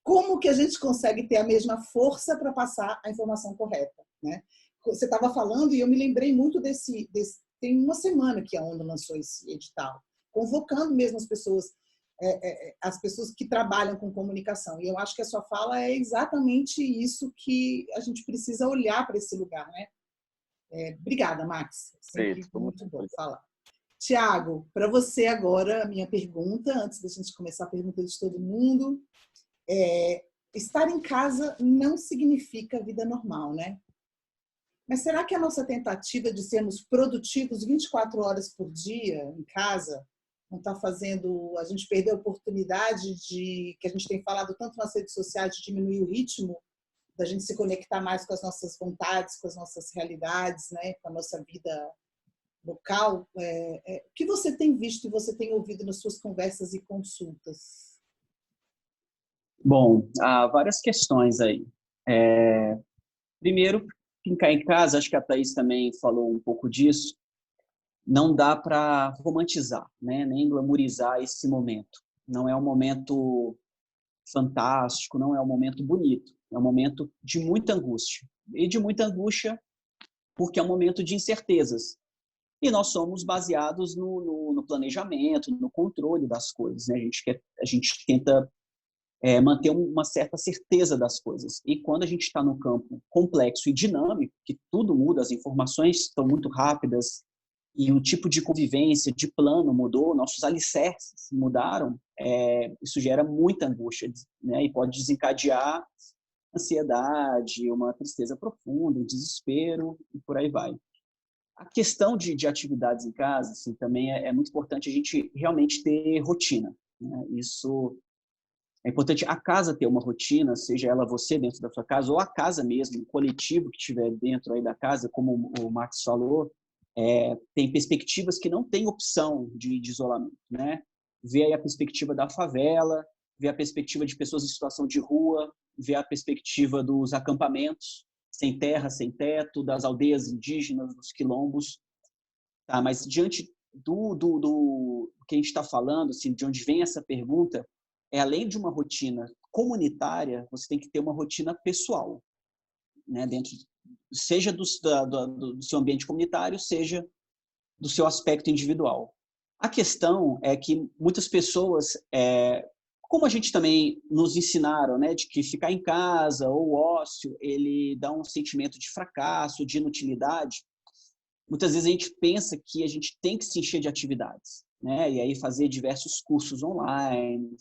Como que a gente consegue ter a mesma força para passar a informação correta, né? Você estava falando e eu me lembrei muito desse... Tem uma semana que a ONU lançou esse edital, convocando mesmo as pessoas que trabalham com comunicação. E eu acho que a sua fala é exatamente isso que a gente precisa olhar para esse lugar, né? Obrigada, Max. Sempre muito bom falar. Tiago, para você agora, a minha pergunta, antes da gente começar a pergunta de todo mundo, estar em casa não significa vida normal, né? Mas será que a nossa tentativa de sermos produtivos 24 horas por dia em casa não está fazendo a gente perder a oportunidade de, que a gente tem falado tanto nas redes sociais, de diminuir o ritmo, da gente se conectar mais com as nossas vontades, com as nossas realidades, né? Com a nossa vida local? O que você tem visto e você tem ouvido nas suas conversas e consultas? Bom, há várias questões aí. Primeiro, ficar em casa, acho que a Thaís também falou um pouco disso, não dá para romantizar, né? Nem glamourizar esse momento. Não é um momento fantástico, não é um momento bonito, é um momento de muita angústia. E de muita angústia porque é um momento de incertezas. E nós somos baseados no planejamento, no controle das coisas, né? A gente tenta manter uma certa certeza das coisas. E quando a gente está no campo complexo e dinâmico, que tudo muda, as informações estão muito rápidas e o tipo de convivência, de plano mudou, nossos alicerces mudaram, isso gera muita angústia, né? E pode desencadear ansiedade, uma tristeza profunda, um desespero e por aí vai. A questão de atividades em casa, assim, também é muito importante a gente realmente ter rotina, né? Isso é importante a casa ter uma rotina, seja ela você dentro da sua casa ou a casa mesmo, o coletivo que estiver dentro aí da casa, como o Max falou, tem perspectivas que não têm opção de isolamento, né? Ver aí a perspectiva da favela, ver a perspectiva de pessoas em situação de rua, ver a perspectiva dos acampamentos, sem terra, sem teto, das aldeias indígenas, dos quilombos. Tá? Mas diante do que a gente está falando, assim, de onde vem essa pergunta, além de uma rotina comunitária, você tem que ter uma rotina pessoal, né? Seja do seu ambiente comunitário, seja do seu aspecto individual. A questão é que muitas pessoas, como a gente também nos ensinaram, né, de que ficar em casa ou o ócio, ele dá um sentimento de fracasso, de inutilidade, muitas vezes a gente pensa que a gente tem que se encher de atividades, né? E aí fazer diversos cursos online,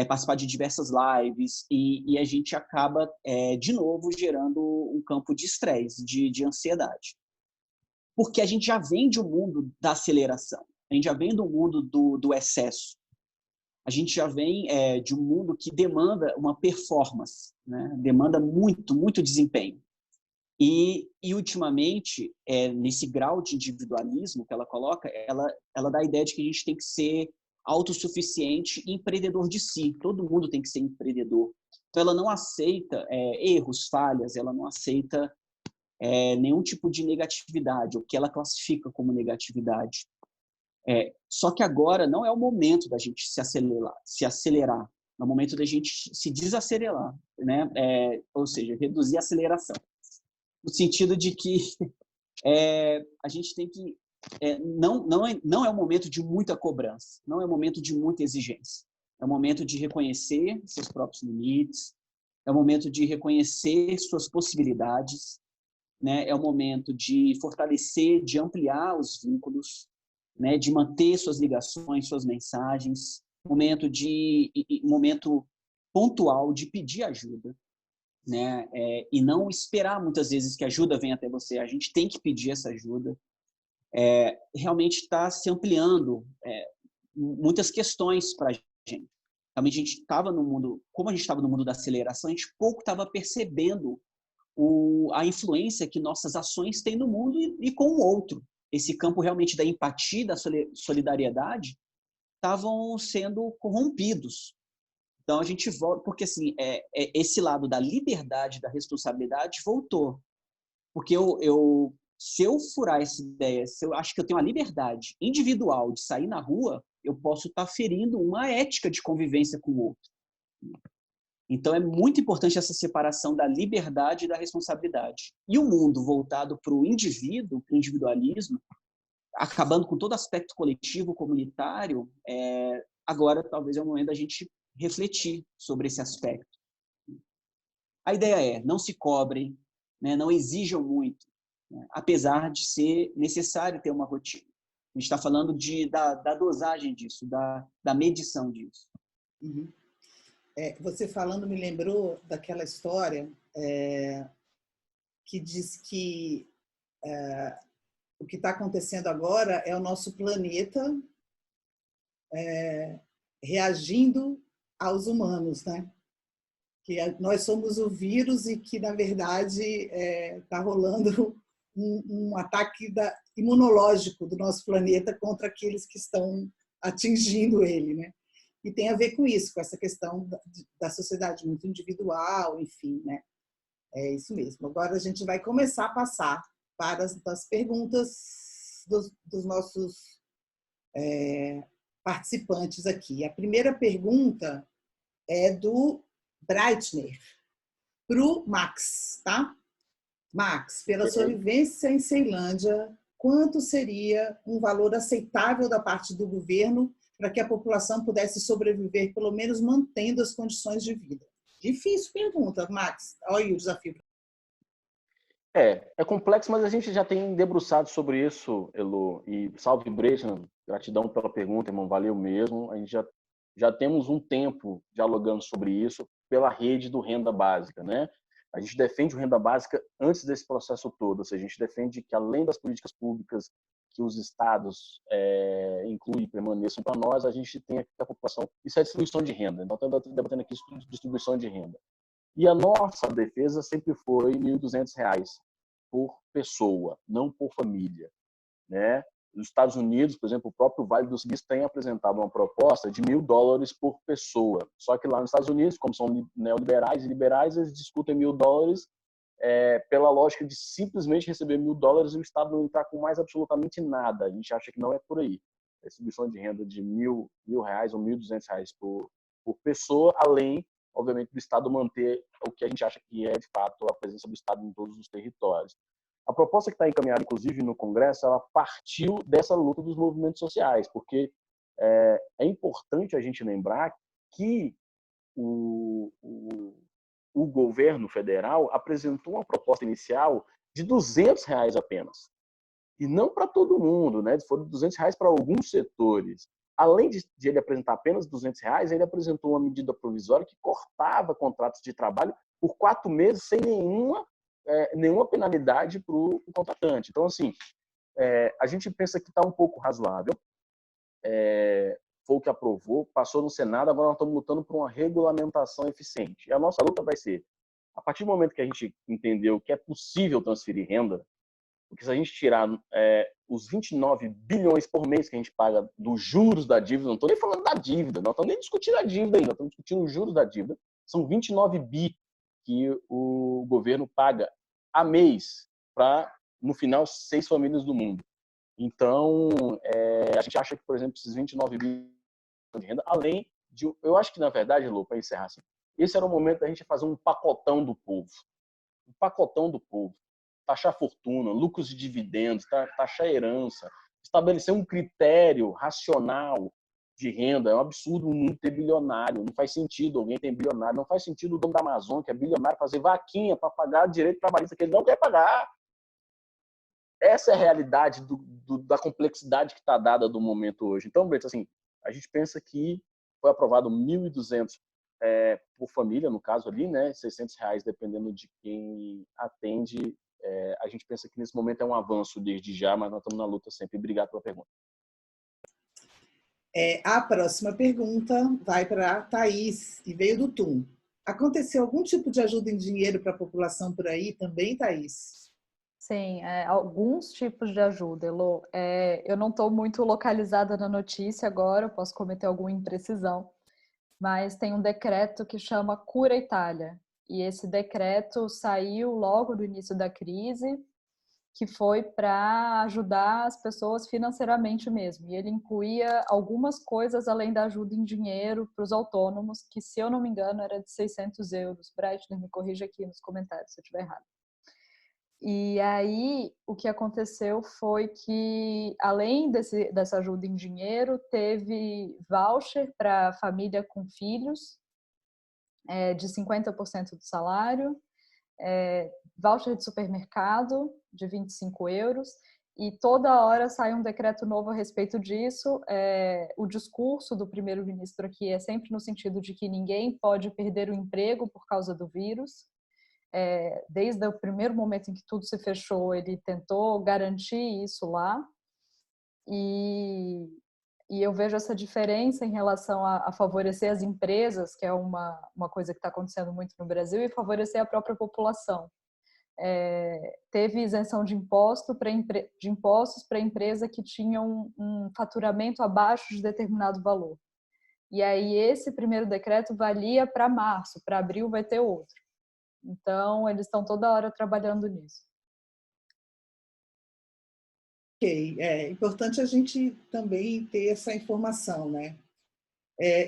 participar de diversas lives, e a gente acaba, de novo, gerando um campo de estresse, de ansiedade. Porque a gente já vem de um mundo da aceleração, a gente já vem do mundo do excesso, a gente já vem de um mundo que demanda uma performance, né? Demanda muito, muito desempenho. E ultimamente, nesse grau de individualismo que ela coloca, ela dá a ideia de que a gente tem que ser autossuficiente e empreendedor de si. Todo mundo tem que ser empreendedor. Então, ela não aceita erros, falhas, ela não aceita nenhum tipo de negatividade, o que ela classifica como negatividade. Só que agora não é o momento da gente se acelerar. É o momento da gente se desacelerar, né? Ou seja, reduzir a aceleração. No sentido de que a gente tem que... não é um momento de muita cobrança, não é um momento de muita exigência. É um momento de reconhecer seus próprios limites, é um momento de reconhecer suas possibilidades, né? É um momento de fortalecer, de ampliar os vínculos, né? De manter suas ligações, suas mensagens, momento pontual de pedir ajuda, né? E não esperar muitas vezes que a ajuda venha até você. A gente tem que pedir essa ajuda. Realmente está se ampliando muitas questões para a gente. Realmente a gente estava no mundo, como a gente estava no mundo da aceleração, a gente pouco estava percebendo a influência que nossas ações têm no mundo e com o outro. Esse campo realmente da empatia, da solidariedade, estavam sendo corrompidos. Então a gente volta, porque assim, esse lado da liberdade, da responsabilidade voltou. Porque se eu furar essa ideia, se eu acho que eu tenho a liberdade individual de sair na rua, eu posso estar ferindo uma ética de convivência com o outro. Então, é muito importante essa separação da liberdade e da responsabilidade. E o mundo voltado para o indivíduo, para o individualismo, acabando com todo aspecto coletivo, comunitário, agora talvez é o momento da gente refletir sobre esse aspecto. A ideia não se cobrem, né, não exijam muito, né, apesar de ser necessário ter uma rotina. A gente está falando da dosagem disso, da medição disso. Uhum. Você falando me lembrou daquela história que diz que o que está acontecendo agora é o nosso planeta reagindo aos humanos, né? Que nós somos o vírus e que, na verdade, está rolando um ataque imunológico do nosso planeta contra aqueles que estão atingindo ele, né? E tem a ver com isso, com essa questão da sociedade muito individual, enfim, né? É isso mesmo. Agora a gente vai começar a passar para as perguntas dos nossos participantes aqui. A primeira pergunta é do Breitner, para o Max, tá? Max, pela sua vivência em Ceilândia, quanto seria um valor aceitável da parte do governo para que a população pudesse sobreviver, pelo menos mantendo as condições de vida? Difícil pergunta, Max. Olha aí o desafio. É complexo, mas a gente já tem debruçado sobre isso, Elo. E salve, Breitner, gratidão pela pergunta, irmão, valeu mesmo. A gente já temos um tempo dialogando sobre isso pela rede do Renda Básica, né? A gente defende o Renda Básica antes desse processo todo, ou seja, a gente defende que, além das políticas públicas que os estados incluem e permaneçam para nós, a gente tenha que a população... Isso é distribuição de renda, então estamos debatendo aqui distribuição de renda. E a nossa defesa sempre foi R$ 1.200 por pessoa, não por família, né? Nos Estados Unidos, por exemplo, o próprio Vale do Silício tem apresentado uma proposta de $1.000 por pessoa. Só que lá nos Estados Unidos, como são neoliberais e liberais, eles discutem $1.000 pela lógica de simplesmente receber $1.000 e o Estado não entrar com mais absolutamente nada. A gente acha que não é por aí. A distribuição de renda de R$ 1.000 ou R$ 1.200 por pessoa, além, obviamente, do Estado manter o que a gente acha que é, de fato, a presença do Estado em todos os territórios. A proposta que está encaminhada, inclusive, no Congresso, ela partiu dessa luta dos movimentos sociais, porque é importante a gente lembrar que o governo federal apresentou uma proposta inicial de R$ 200 apenas. E não para todo mundo, né? Foram R$ 200 para alguns setores. Além de ele apresentar apenas R$ 200, ele apresentou uma medida provisória que cortava contratos de trabalho por 4 meses sem nenhuma penalidade para o contratante. Então, assim, a gente pensa que está um pouco razoável. Foi o que aprovou, passou no Senado, agora nós estamos lutando por uma regulamentação eficiente. E a nossa luta vai ser, a partir do momento que a gente entendeu que é possível transferir renda, porque se a gente tirar os 29 bilhões por mês que a gente paga dos juros da dívida, não estou nem falando da dívida, não estamos nem discutindo a dívida ainda, estamos discutindo os juros da dívida, são 29 bi que o governo paga a mês para, no final, 6 famílias do mundo. Então, a gente acha que, por exemplo, esses 29 bilhões de renda, além de... Eu acho que, na verdade, Lu, para encerrar assim, esse era o momento da gente fazer um pacotão do povo. Um pacotão do povo. Taxar fortuna, lucros de dividendos, taxar herança, estabelecer um critério racional de renda. É um absurdo o mundo ter bilionário. Não faz sentido alguém ter bilionário. Não faz sentido o dono da Amazônia, que é bilionário, fazer vaquinha para pagar direito trabalhista que ele não quer pagar. Essa é a realidade da complexidade que está dada do momento hoje. Então, Brito, assim, a gente pensa que foi aprovado 1.200 por família, no caso ali, né, R$ 600 dependendo de quem atende. A gente pensa que nesse momento é um avanço desde já, mas nós estamos na luta sempre. Obrigado pela pergunta. A próxima pergunta vai para a Thaís, e veio do TUM. Aconteceu algum tipo de ajuda em dinheiro para a população por aí também, Thaís? Sim, alguns tipos de ajuda, Elô. Eu não estou muito localizada na notícia agora, eu posso cometer alguma imprecisão, mas tem um decreto que chama Cura Itália, e esse decreto saiu logo do início da crise, que foi para ajudar as pessoas financeiramente mesmo, e ele incluía algumas coisas além da ajuda em dinheiro para os autônomos, que, se eu não me engano, era de €600. Breitner, me corrija aqui nos comentários se eu estiver errado. E aí, o que aconteceu foi que, além dessa ajuda em dinheiro, teve voucher para família com filhos, de 50% do salário, voucher de supermercado de €25, e toda hora sai um decreto novo a respeito disso. O discurso do primeiro-ministro aqui é sempre no sentido de que ninguém pode perder o emprego por causa do vírus. Desde o primeiro momento em que tudo se fechou, ele tentou garantir isso lá. E eu vejo essa diferença em relação a favorecer as empresas, que é uma coisa que está acontecendo muito no Brasil, e favorecer a própria população. Teve isenção de impostos para empresa que tinham um faturamento abaixo de determinado valor. E aí esse primeiro decreto valia para março, para abril vai ter outro. Então, eles estão toda hora trabalhando nisso. Ok, é importante a gente também ter essa informação, né?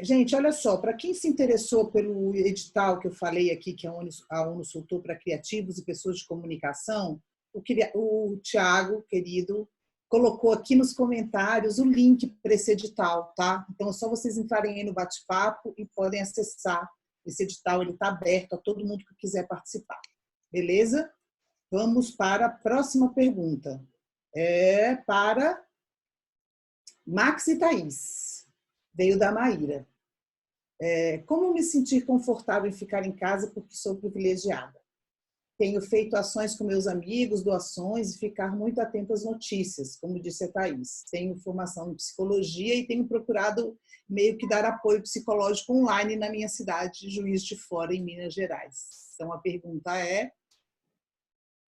Gente, olha só, para quem se interessou pelo edital que eu falei aqui, que a ONU soltou para criativos e pessoas de comunicação, o Tiago, querido, colocou aqui nos comentários o link para esse edital, tá? Então é só vocês entrarem aí no bate-papo e podem acessar esse edital, ele está aberto a todo mundo que quiser participar. Beleza? Vamos para a próxima pergunta. Para Max e Thaís. Veio da Maíra. Como me sentir confortável em ficar em casa porque sou privilegiada? Tenho feito ações com meus amigos, doações e ficar muito atenta às notícias, como disse a Thaís. Tenho formação em psicologia e tenho procurado meio que dar apoio psicológico online na minha cidade, Juiz de Fora, em Minas Gerais. Então, a pergunta é: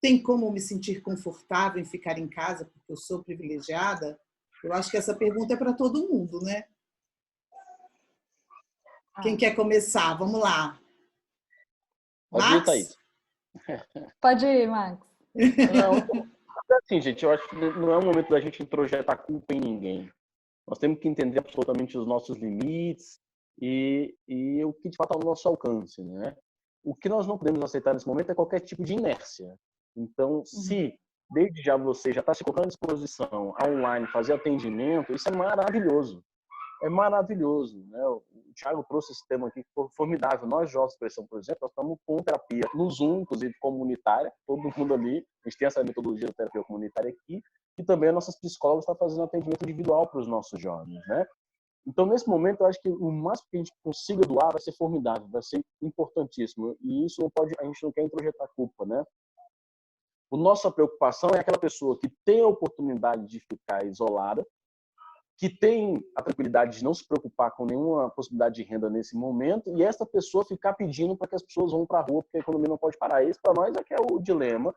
tem como me sentir confortável em ficar em casa porque eu sou privilegiada? Eu acho que essa pergunta é para todo mundo, né? Quem quer começar? Vamos lá. Pode ir, Thaís. Pode ir, Max. Não, assim, gente, eu acho que não é o momento da gente introjetar culpa em ninguém. Nós temos que entender absolutamente os nossos limites e o que de fato é ao nosso alcance, né? O que nós não podemos aceitar nesse momento é qualquer tipo de inércia. Então, se desde já você já está se colocando à disposição online, fazer atendimento, isso é maravilhoso. É maravilhoso, né? O Thiago trouxe esse tema aqui que foi formidável. Nós, Jovens Expressão, por exemplo, nós estamos com terapia no Zoom, inclusive comunitária, todo mundo ali. A gente tem essa metodologia da terapia comunitária aqui. E também as nossas psicólogas estão fazendo atendimento individual para os nossos jovens, né? Então, nesse momento, eu acho que o máximo que a gente consiga doar vai ser formidável, vai ser importantíssimo. E isso não pode, a gente não quer introjetar culpa, né? A nossa preocupação é aquela pessoa que tem a oportunidade de ficar isolada, que tem a tranquilidade de não se preocupar com nenhuma possibilidade de renda nesse momento, e essa pessoa ficar pedindo para que as pessoas vão para a rua porque a economia não pode parar. Esse, para nós, é que é o dilema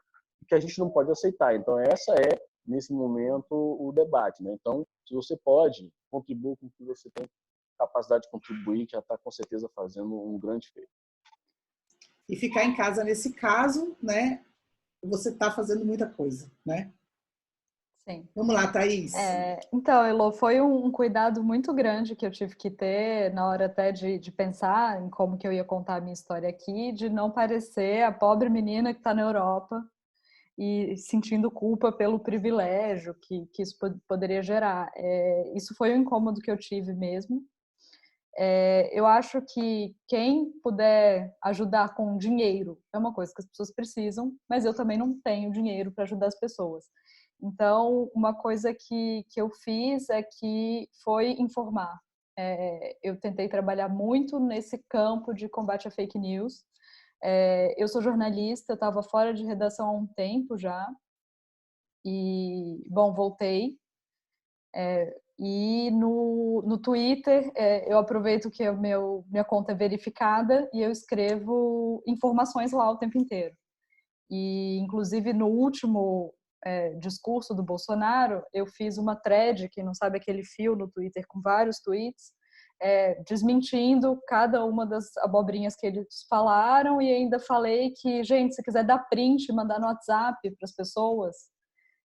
que a gente não pode aceitar. Então, essa é, nesse momento, o debate, né? Então, se você pode, contribua com o que você tem capacidade de contribuir, que já está, com certeza, fazendo um grande feito. E ficar em casa, nesse caso, né? Você está fazendo muita coisa, né? Sim. Vamos lá, Thaís. Então, Elô, foi um cuidado muito grande que eu tive que ter na hora até de pensar em como que eu ia contar a minha história aqui, de não parecer a pobre menina que está na Europa e sentindo culpa pelo privilégio que isso poderia gerar. Isso foi um incômodo que eu tive mesmo. Eu acho que quem puder ajudar com dinheiro é uma coisa que as pessoas precisam, mas eu também não tenho dinheiro para ajudar as pessoas. Então, uma coisa que eu fiz foi informar. Eu tentei trabalhar muito nesse campo de combate a fake news. Eu sou jornalista, eu estava fora de redação há um tempo já. E, bom, voltei. E no Twitter, eu aproveito que minha conta é verificada e eu escrevo informações lá o tempo inteiro. E, inclusive, no último discurso do Bolsonaro, eu fiz uma thread, quem não sabe, aquele fio no Twitter com vários tweets, desmentindo cada uma das abobrinhas que eles falaram, e ainda falei que, gente, se quiser dar print e mandar no WhatsApp para as pessoas,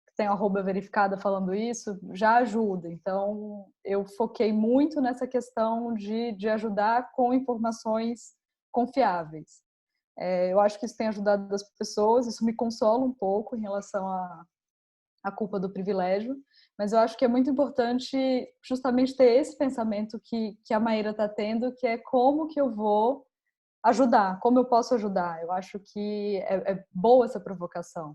que tem @, verificada falando isso, já ajuda. Então, eu foquei muito nessa questão de ajudar com informações confiáveis. Eu acho que isso tem ajudado as pessoas, isso me consola um pouco em relação à culpa do privilégio, mas eu acho que é muito importante justamente ter esse pensamento que a Maíra está tendo, que é como que eu vou ajudar, como eu posso ajudar. Eu acho que é boa essa provocação.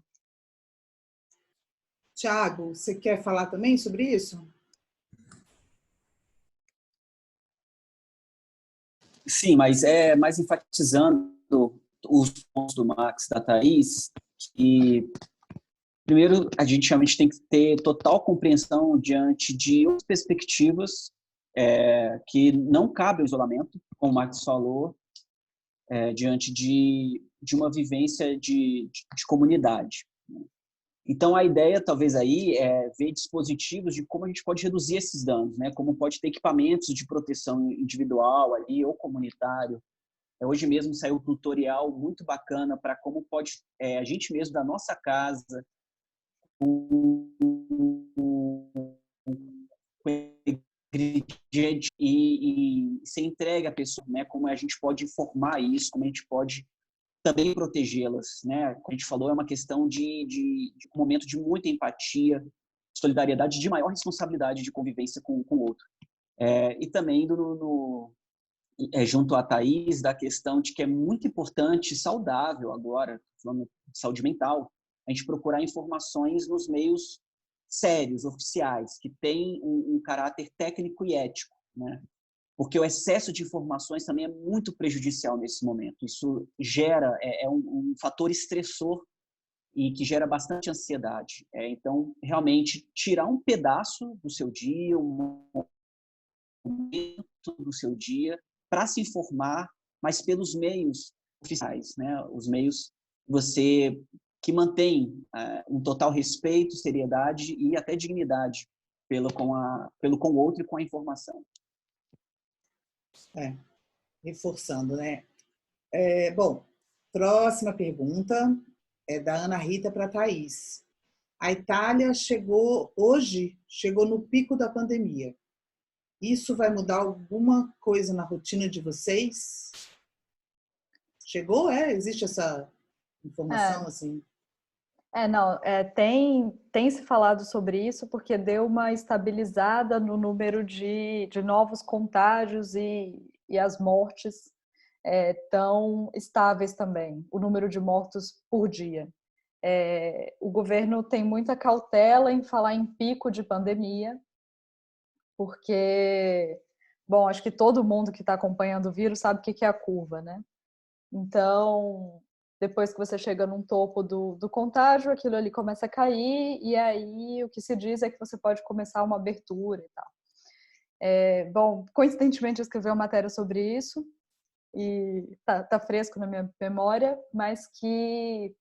Tiago, você quer falar também sobre isso? Sim, mas é mais enfatizando os pontos do Max, da Thaís, que primeiro a gente realmente tem que ter total compreensão diante de outras perspectivas que não cabe ao isolamento, como o Max falou, diante de uma vivência de comunidade. Então, a ideia, talvez, aí é ver dispositivos de como a gente pode reduzir esses danos, né? Como pode ter equipamentos de proteção individual ali ou comunitário. Hoje mesmo saiu um tutorial muito bacana para como pode a gente mesmo da nossa casa, com ingrediente e ser entregue à pessoa, né? Como a gente pode informar isso, como a gente pode também protegê-las, né? Como a gente falou, é uma questão de um momento de muita empatia, solidariedade, de maior responsabilidade de convivência com o outro. E também junto à Thaís, da questão de que é muito importante, saudável agora, falando de saúde mental, a gente procurar informações nos meios sérios, oficiais, que têm um caráter técnico e ético, né? Porque o excesso de informações também é muito prejudicial nesse momento. Isso gera, um fator estressor e que gera bastante ansiedade. Então, realmente, tirar um pedaço do seu dia, um momento do seu dia, para se informar, mas pelos meios oficiais, né? Os meios que mantém um total respeito, seriedade e até dignidade pelo com o outro e com a informação. Reforçando, né? Bom, próxima pergunta é da Ana Rita para a Thaís. A Itália chegou no pico da pandemia. Isso vai mudar alguma coisa na rotina de vocês? Chegou? Existe essa informação assim? Não, tem se falado sobre isso porque deu uma estabilizada no número de novos contágios e as mortes tão estáveis também, o número de mortos por dia. O governo tem muita cautela em falar em pico de pandemia, porque, bom, acho que todo mundo que está acompanhando o vírus sabe o que é a curva, né? Então, depois que você chega num topo do contágio, aquilo ali começa a cair, e aí o que se diz é que você pode começar uma abertura e tal. Bom, coincidentemente eu escrevi uma matéria sobre isso, e tá fresco na minha memória, mas que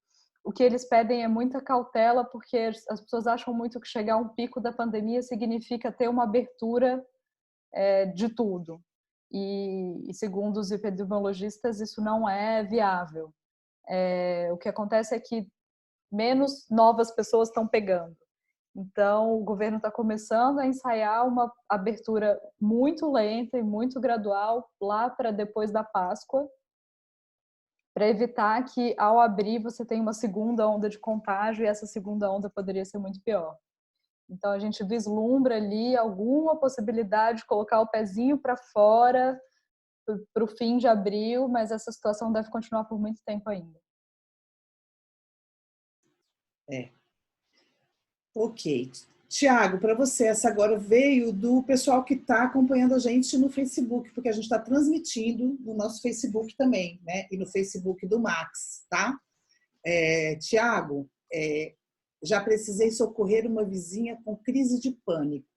o que eles pedem é muita cautela, porque as pessoas acham muito que chegar a um pico da pandemia significa ter uma abertura de tudo. E segundo os epidemiologistas, isso não é viável. O que acontece é que menos novas pessoas estão pegando. Então, o governo está começando a ensaiar uma abertura muito lenta e muito gradual lá para depois da Páscoa, para evitar que, ao abrir, você tenha uma segunda onda de contágio e essa segunda onda poderia ser muito pior. Então, a gente vislumbra ali alguma possibilidade de colocar o pezinho para fora para o fim de abril, mas essa situação deve continuar por muito tempo ainda. Ok. Tiago, para você, essa agora veio do pessoal que está acompanhando a gente no Facebook, porque a gente está transmitindo no nosso Facebook também, né? E no Facebook do Max, tá? Tiago, já precisei socorrer uma vizinha com crise de pânico.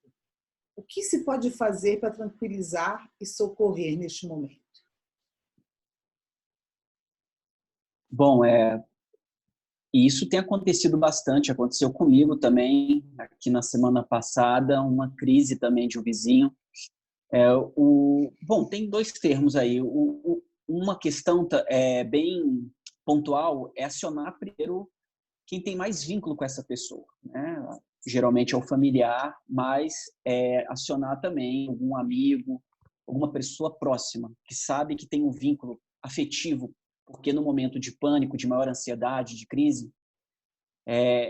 O que se pode fazer para tranquilizar e socorrer neste momento? Bom, e isso tem acontecido bastante, aconteceu comigo também, aqui na semana passada, uma crise também de um vizinho. Bom, tem dois termos aí. Uma questão bem pontual é acionar primeiro quem tem mais vínculo com essa pessoa, né? Geralmente é o familiar, mas acionar também algum amigo, alguma pessoa próxima, que sabe que tem um vínculo afetivo, porque no momento de pânico, de maior ansiedade, de crise,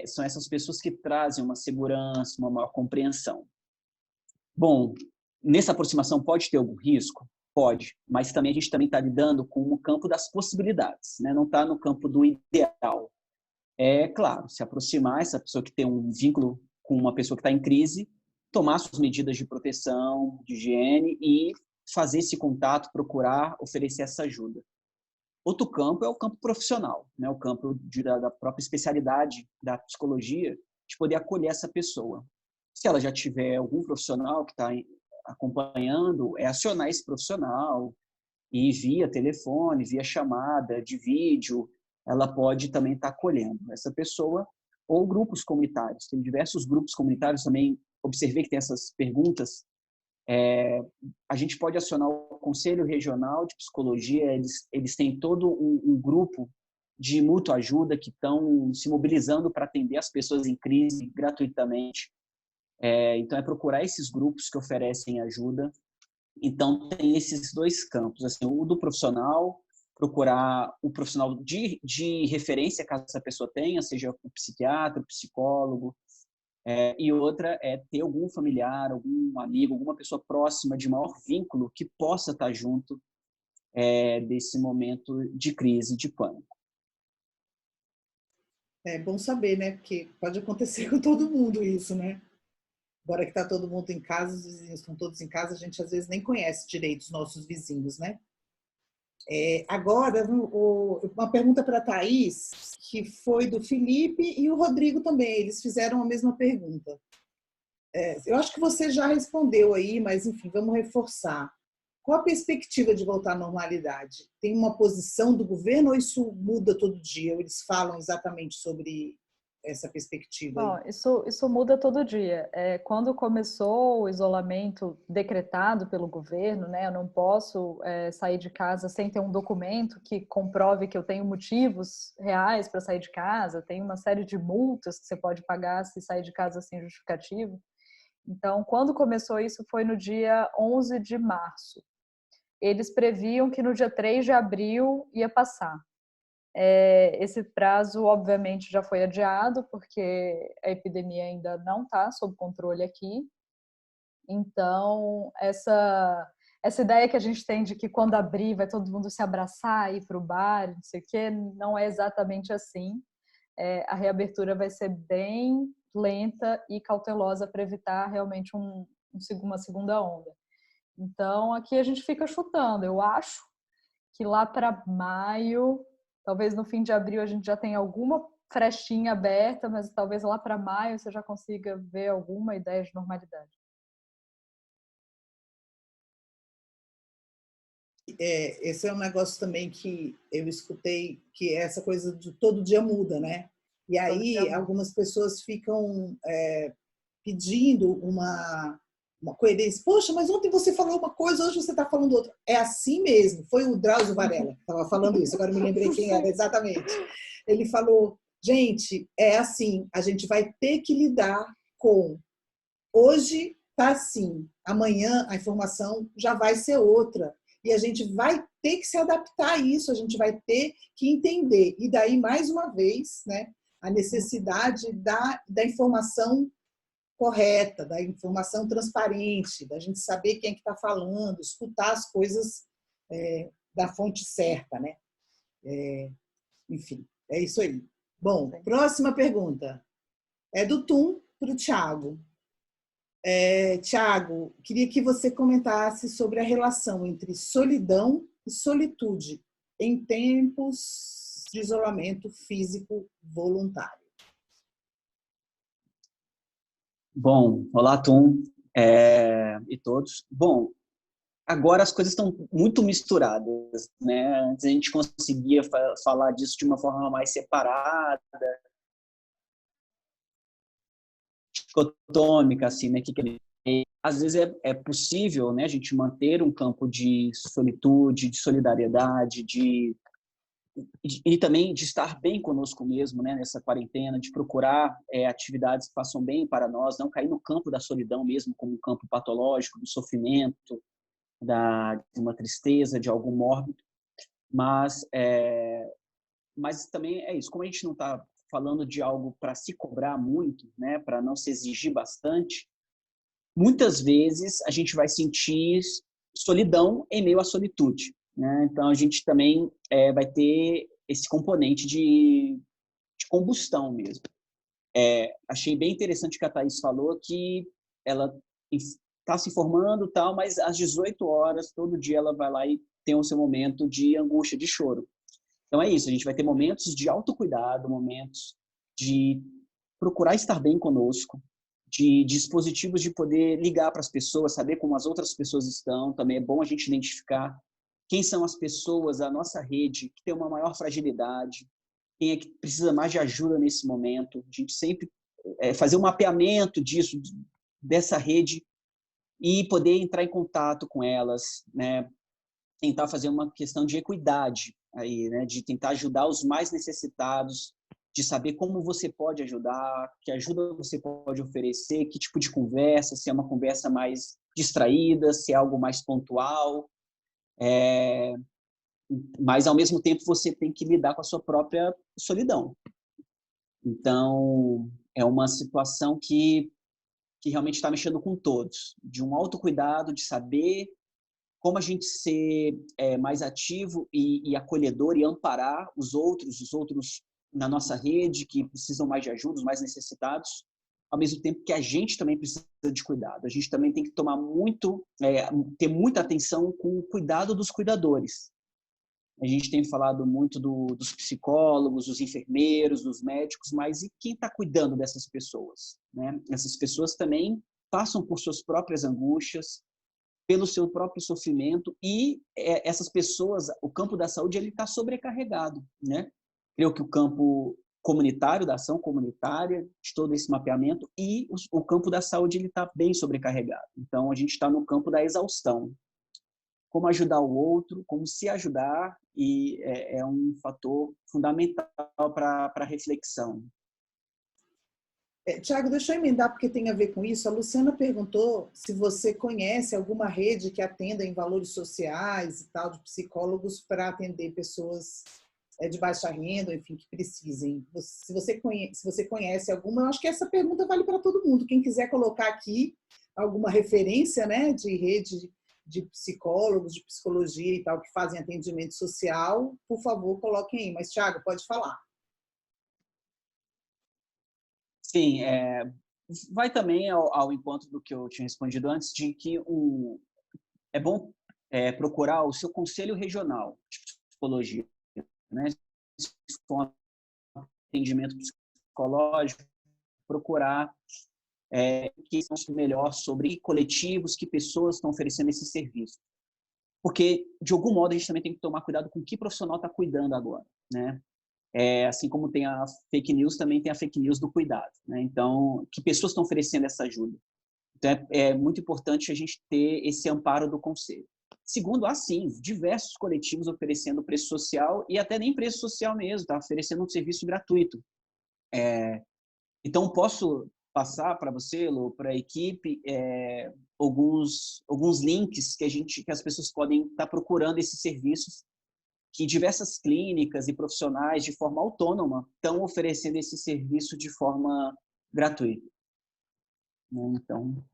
são essas pessoas que trazem uma segurança, uma maior compreensão. Bom, nessa aproximação pode ter algum risco? Pode, mas também a gente também está lidando com o campo das possibilidades, né? Não está no campo do ideal. é, claro, se aproximar, essa pessoa que tem um vínculo com uma pessoa que está em crise, tomar suas medidas de proteção, de higiene e fazer esse contato, procurar oferecer essa ajuda. Outro campo é o campo profissional, né? O campo da própria especialidade da psicologia, de poder acolher essa pessoa. Se ela já tiver algum profissional que está acompanhando, é acionar esse profissional e via telefone, via chamada, de vídeo, ela pode também estar acolhendo essa pessoa, ou grupos comunitários. Tem diversos grupos comunitários também, observei que tem essas perguntas. A gente pode acionar o Conselho Regional de Psicologia, eles têm todo um grupo de mútua ajuda que estão se mobilizando para atender as pessoas em crise gratuitamente. Então, é procurar esses grupos que oferecem ajuda. Então, tem esses dois campos, assim, o do profissional, procurar o profissional de referência, caso essa pessoa tenha, seja o psiquiatra, o psicólogo, e outra é ter algum familiar, algum amigo, alguma pessoa próxima de maior vínculo que possa estar junto desse momento de crise, de pânico. É bom saber, né? Porque pode acontecer com todo mundo isso, né? Agora que está todo mundo em casa, os vizinhos estão todos em casa, a gente às vezes nem conhece direito os nossos vizinhos, né? Agora, uma pergunta para a Thaís, que foi do Felipe e o Rodrigo também, eles fizeram a mesma pergunta. Eu acho que você já respondeu aí, mas enfim, vamos reforçar. Qual a perspectiva de voltar à normalidade? Tem uma posição do governo ou isso muda todo dia? Ou eles falam exatamente sobre essa perspectiva aí? Bom, isso muda todo dia. Quando começou o isolamento decretado pelo governo, né, eu não posso sair de casa sem ter um documento que comprove que eu tenho motivos reais para sair de casa, tem uma série de multas que você pode pagar se sair de casa sem justificativo. Então, quando começou isso foi no dia 11 de março. Eles previam que no dia 3 de abril ia passar. Esse prazo, obviamente, já foi adiado, porque a epidemia ainda não está sob controle aqui. Então, essa ideia que a gente tem de que quando abrir vai todo mundo se abraçar, ir para o bar, não sei o quê, não é exatamente assim. A reabertura vai ser bem lenta e cautelosa para evitar realmente uma segunda onda. Então, aqui a gente fica chutando. Eu acho que lá para maio, talvez no fim de abril a gente já tenha alguma frestinha aberta, mas talvez lá para maio você já consiga ver alguma ideia de normalidade. Esse é um negócio também que eu escutei, que é essa coisa de todo dia muda, né? E aí algumas pessoas ficam pedindo uma coerência. Poxa, mas ontem você falou uma coisa, hoje você está falando outra. É assim mesmo. Foi o Drauzio Varela que estava falando isso. Agora me lembrei quem era exatamente. Ele falou, gente, é assim, a gente vai ter que lidar com hoje está assim, amanhã a informação já vai ser outra. E a gente vai ter que se adaptar a isso, a gente vai ter que entender. E daí, mais uma vez, né, a necessidade da informação correta, da informação transparente, da gente saber quem é que está falando, escutar as coisas da fonte certa, né? Enfim, é isso aí. Bom, próxima pergunta. É do Tum para o Thiago. Thiago, queria que você comentasse sobre a relação entre solidão e solitude em tempos de isolamento físico voluntário. Bom, olá, Tom, e todos. Bom, agora as coisas estão muito misturadas, né? Antes a gente conseguia falar disso de uma forma mais separada, dicotômica, assim, né? Às vezes é possível, né, a gente manter um campo de solitude, de solidariedade, e também de estar bem conosco mesmo, né, nessa quarentena, de procurar atividades que façam bem para nós, não cair no campo da solidão mesmo, como um campo patológico, do sofrimento, de uma tristeza, de algo mórbido. Mas também é isso, como a gente não está falando de algo para se cobrar muito, né, para não se exigir bastante, muitas vezes a gente vai sentir solidão em meio à solitude, né? Então a gente também vai ter esse componente de combustão mesmo. Achei bem interessante que a Thaís falou que ela está se formando, tal, mas às 18 horas, todo dia ela vai lá e tem o seu momento de angústia, de choro. Então é isso, a gente vai ter momentos de autocuidado, momentos de procurar estar bem conosco, de dispositivos de poder ligar para as pessoas, saber como as outras pessoas estão. Também é bom a gente identificar quem são as pessoas da nossa rede que tem uma maior fragilidade, quem é que precisa mais de ajuda nesse momento. A gente sempre fazer um mapeamento disso, dessa rede, e poder entrar em contato com elas, né? Tentar fazer uma questão de equidade aí, né? De tentar ajudar os mais necessitados, de saber como você pode ajudar, que ajuda você pode oferecer, que tipo de conversa, se é uma conversa mais distraída, se é algo mais pontual. Mas, ao mesmo tempo, você tem que lidar com a sua própria solidão. Então, é uma situação que realmente está mexendo com todos, de um autocuidado, de saber como a gente ser mais ativo e acolhedor e amparar os outros na nossa rede que precisam mais de ajuda, os mais necessitados, ao mesmo tempo que a gente também precisa de cuidado. A gente também tem que tomar ter muita atenção com o cuidado dos cuidadores. A gente tem falado muito dos psicólogos, dos enfermeiros, dos médicos, mas e quem está cuidando dessas pessoas, né? Essas pessoas também passam por suas próprias angústias, pelo seu próprio sofrimento, e essas pessoas, o campo da saúde, ele está sobrecarregado, né? Creio que o campo comunitário, da ação comunitária, de todo esse mapeamento, e o campo da saúde, ele está bem sobrecarregado. Então, a gente está no campo da exaustão. Como ajudar o outro, como se ajudar, e é um fator fundamental para a reflexão. Tiago, deixa eu emendar porque tem a ver com isso. A Luciana perguntou se você conhece alguma rede que atenda em valores sociais e tal, de psicólogos para atender pessoas de baixa renda, enfim, que precisem. Se você conhece alguma, eu acho que essa pergunta vale para todo mundo. Quem quiser colocar aqui alguma referência, né, de rede de psicólogos, de psicologia e tal, que fazem atendimento social, por favor, coloquem aí. Mas, Tiago, pode falar. Sim, vai também ao encontro do que eu tinha respondido antes, de que é bom procurar o seu conselho regional de psicologia, né? Se for um atendimento psicológico, procurar que são melhor sobre coletivos, que pessoas estão oferecendo esse serviço. Porque, de algum modo, a gente também tem que tomar cuidado com que profissional está cuidando agora, né? Assim como tem a fake news, também tem a fake news do cuidado, né? Então, que pessoas estão oferecendo essa ajuda? Então, é muito importante a gente ter esse amparo do conselho. Segundo, sim, diversos coletivos oferecendo preço social, e até nem preço social mesmo, está oferecendo um serviço gratuito. Então, posso passar para você, Lu, para a equipe, alguns links que as pessoas podem estar procurando esses serviços, que diversas clínicas e profissionais, de forma autônoma, estão oferecendo esse serviço de forma gratuita. Então,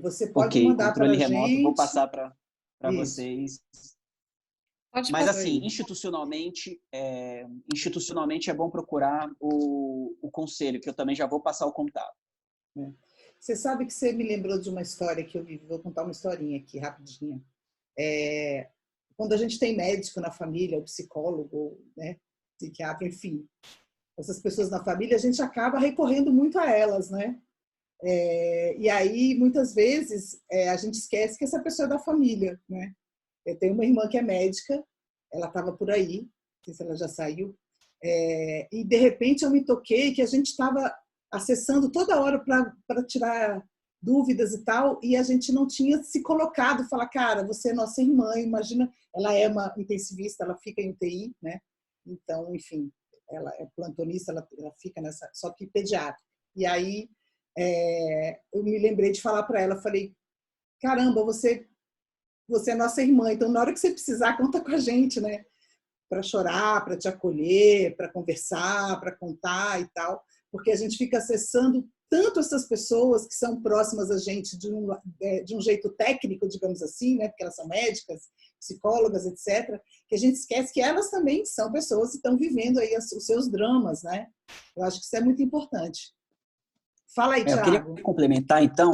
você pode mandar para a gente. Controle remoto, vou passar para vocês. Pode Mas, passar assim, aí. institucionalmente é bom procurar o conselho, que eu também já vou passar o contato. Você sabe que você me lembrou de uma história que eu vivi. Vou contar uma historinha aqui, rapidinha. Quando a gente tem médico na família, ou psicólogo, né, psiquiatra, enfim, essas pessoas na família, a gente acaba recorrendo muito a elas, né? E aí, muitas vezes, a gente esquece que essa pessoa é da família, né? Eu tenho uma irmã que é médica, ela estava por aí, não sei se ela já saiu, e de repente eu me toquei que a gente estava acessando toda hora para tirar dúvidas e tal, e a gente não tinha se colocado, falar, cara, você é nossa irmã, imagina, ela é uma intensivista, ela fica em UTI, né? Então, enfim, ela é plantonista, ela fica nessa, só que pediatra. E aí, eu me lembrei de falar para ela, falei, caramba, você é nossa irmã, então na hora que você precisar, conta com a gente, né? Para chorar, para te acolher, para conversar, para contar e tal, porque a gente fica acessando tanto essas pessoas que são próximas a gente de um jeito técnico, digamos assim, né? Porque elas são médicas, psicólogas, etc., que a gente esquece que elas também são pessoas que estão vivendo aí os seus dramas, né? Eu acho que isso é muito importante. Fala aí, Eu queria Thiago. complementar, então,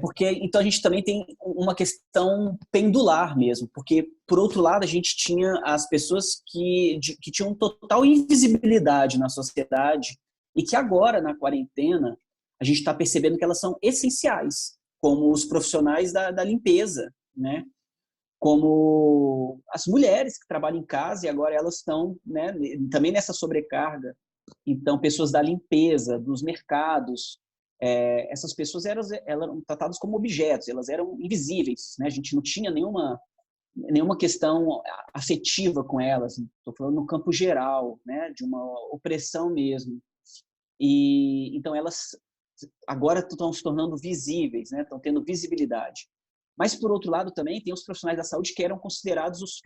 porque então a gente também tem uma questão pendular mesmo, porque, por outro lado, a gente tinha as pessoas que tinham total invisibilidade na sociedade e que agora, na quarentena, a gente está percebendo que elas são essenciais, como os profissionais da limpeza, né? Como as mulheres que trabalham em casa e agora elas estão, né, também nessa sobrecarga. Então, pessoas da limpeza, dos mercados, essas pessoas eram tratadas como objetos, elas eram invisíveis, né? A gente não tinha nenhuma questão afetiva com elas. Estou falando no campo geral, né? De uma opressão mesmo. E então elas agora estão se tornando visíveis, né? Estão tendo visibilidade. Mas, por outro lado, também tem os profissionais da saúde que eram considerados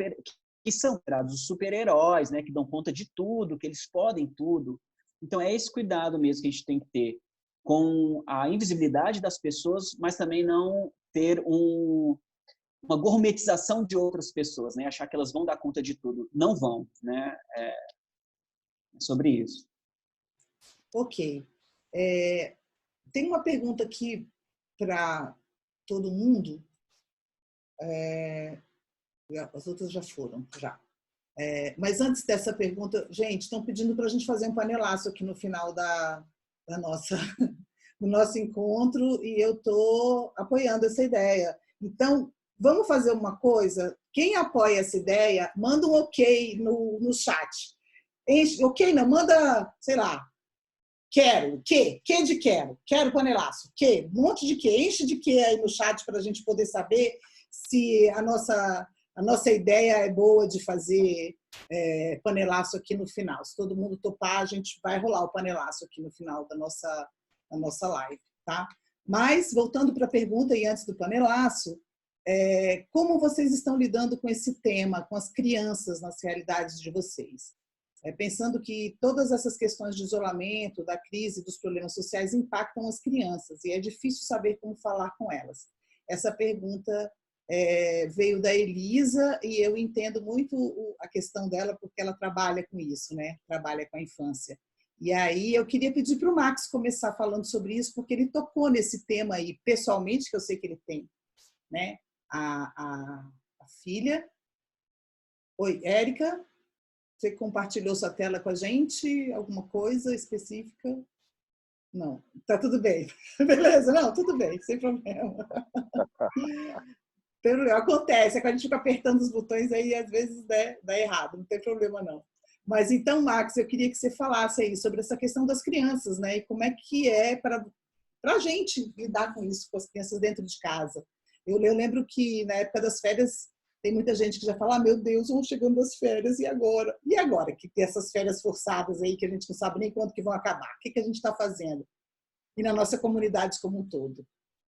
que são considerados os super-heróis, né? Que dão conta de tudo, que eles podem tudo. Então, é esse cuidado mesmo que a gente tem que ter com a invisibilidade das pessoas, mas também não ter uma gourmetização de outras pessoas, né? Achar que elas vão dar conta de tudo. Não vão, né? É sobre isso. Ok. Tem uma pergunta aqui para todo mundo. As outras já foram, já. Mas antes dessa pergunta, gente, estão pedindo para a gente fazer um panelaço aqui no final do nosso encontro e eu estou apoiando essa ideia. Então, vamos fazer uma coisa. Quem apoia essa ideia, manda um ok no chat. Ok, não, manda, sei lá, quero, que de quero panelaço, um monte de enche de aí no chat para a gente poder saber se a nossa ideia é boa de fazer panelaço aqui no final. Se todo mundo topar, a gente vai rolar o panelaço aqui no final da nossa live, tá? Mas, voltando para a pergunta e antes do panelaço, como vocês estão lidando com esse tema, com as crianças nas realidades de vocês? Pensando que todas essas questões de isolamento, da crise, dos problemas sociais impactam as crianças e é difícil saber como falar com elas. Essa pergunta veio da Elisa e eu entendo muito a questão dela porque ela trabalha com isso, né? Trabalha com a infância. E aí eu queria pedir para o Max começar falando sobre isso porque ele tocou nesse tema aí pessoalmente, que eu sei que ele tem, né? A filha. Oi, Érica? Você compartilhou sua tela com a gente? Alguma coisa específica? Não, tá tudo bem. Beleza, não, tudo bem, sem problema. Acontece, quando a gente fica apertando os botões aí, às vezes dá errado, não tem problema não. Mas então, Max, eu queria que você falasse aí sobre essa questão das crianças, né? E como é que é para a gente lidar com isso, com as crianças dentro de casa. Eu lembro que na época das férias, tem muita gente que já fala, meu Deus, vão chegando as férias, e agora? E agora que tem essas férias forçadas aí, que a gente não sabe nem quando que vão acabar? O que a gente está fazendo? E na nossa comunidade como um todo.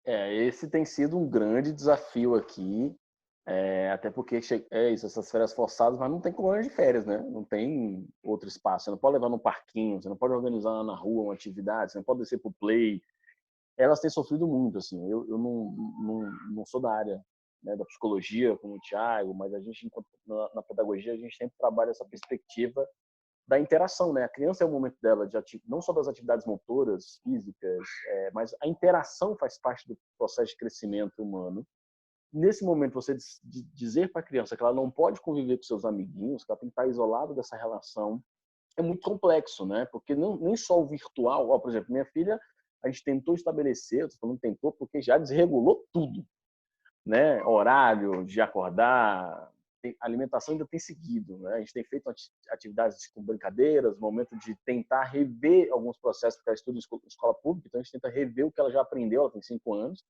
Esse tem sido um grande desafio aqui, até porque essas férias forçadas, mas não tem como ir de férias, né? Não tem outro espaço. Você não pode levar num parquinho, você não pode organizar na rua uma atividade, você não pode descer pro play. Elas têm sofrido muito, assim. Eu não sou da área, né, da psicologia, como o Thiago, mas a gente, na pedagogia, a gente sempre trabalha essa perspectiva da interação, né? A criança é o momento dela, não só das atividades motoras, físicas, mas a interação faz parte do processo de crescimento humano. Nesse momento, você dizer para a criança que ela não pode conviver com seus amiguinhos, que ela tem que estar isolada dessa relação, é muito complexo, né? Porque nem só o virtual, por exemplo, minha filha, a gente tentou estabelecer, eu tô falando tentou porque já desregulou tudo, né? Horário de acordar, a alimentação ainda tem seguido, né? A gente tem feito atividades com brincadeiras, momento de tentar rever alguns processos, porque ela estuda em escola pública, então a gente tenta rever o que ela já aprendeu, ela tem 5 anos,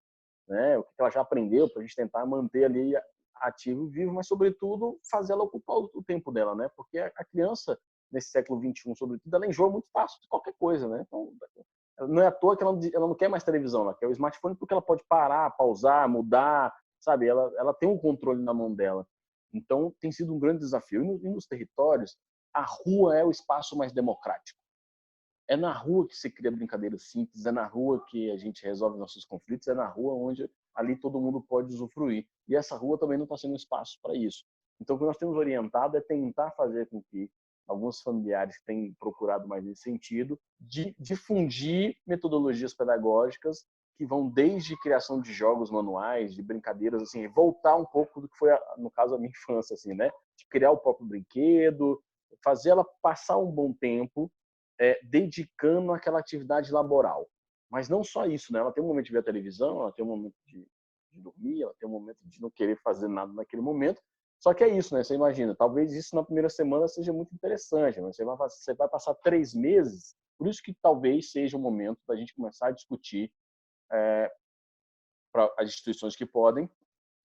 né? O que ela já aprendeu para a gente tentar manter ali ativo e vivo, mas sobretudo fazer ela ocupar o tempo dela, né? Porque a criança nesse século XXI, sobretudo, ela enjoa muito fácil de qualquer coisa, né? Então, não é à toa que ela não quer mais televisão, ela quer o smartphone porque ela pode parar, pausar, mudar, sabe? Ela tem um controle na mão dela. Então, tem sido um grande desafio. E nos territórios, a rua é o espaço mais democrático. É na rua que se cria brincadeiras simples, é na rua que a gente resolve nossos conflitos, é na rua onde ali todo mundo pode usufruir. E essa rua também não está sendo espaço para isso. Então, o que nós temos orientado é tentar fazer com que alguns familiares tenham procurado mais nesse sentido, de difundir metodologias pedagógicas que vão desde criação de jogos manuais, de brincadeiras, assim, voltar um pouco do que foi, no caso, a minha infância, assim, né? De criar o próprio brinquedo, fazer ela passar um bom tempo dedicando àquela atividade laboral. Mas não só isso, né? Ela tem um momento de ver a televisão, ela tem um momento de dormir, ela tem um momento de não querer fazer nada naquele momento. Só que é isso, né? Você imagina, talvez isso na primeira semana seja muito interessante, mas você vai passar 3 meses. Por isso que talvez seja o momento da gente começar a discutir para as instituições que podem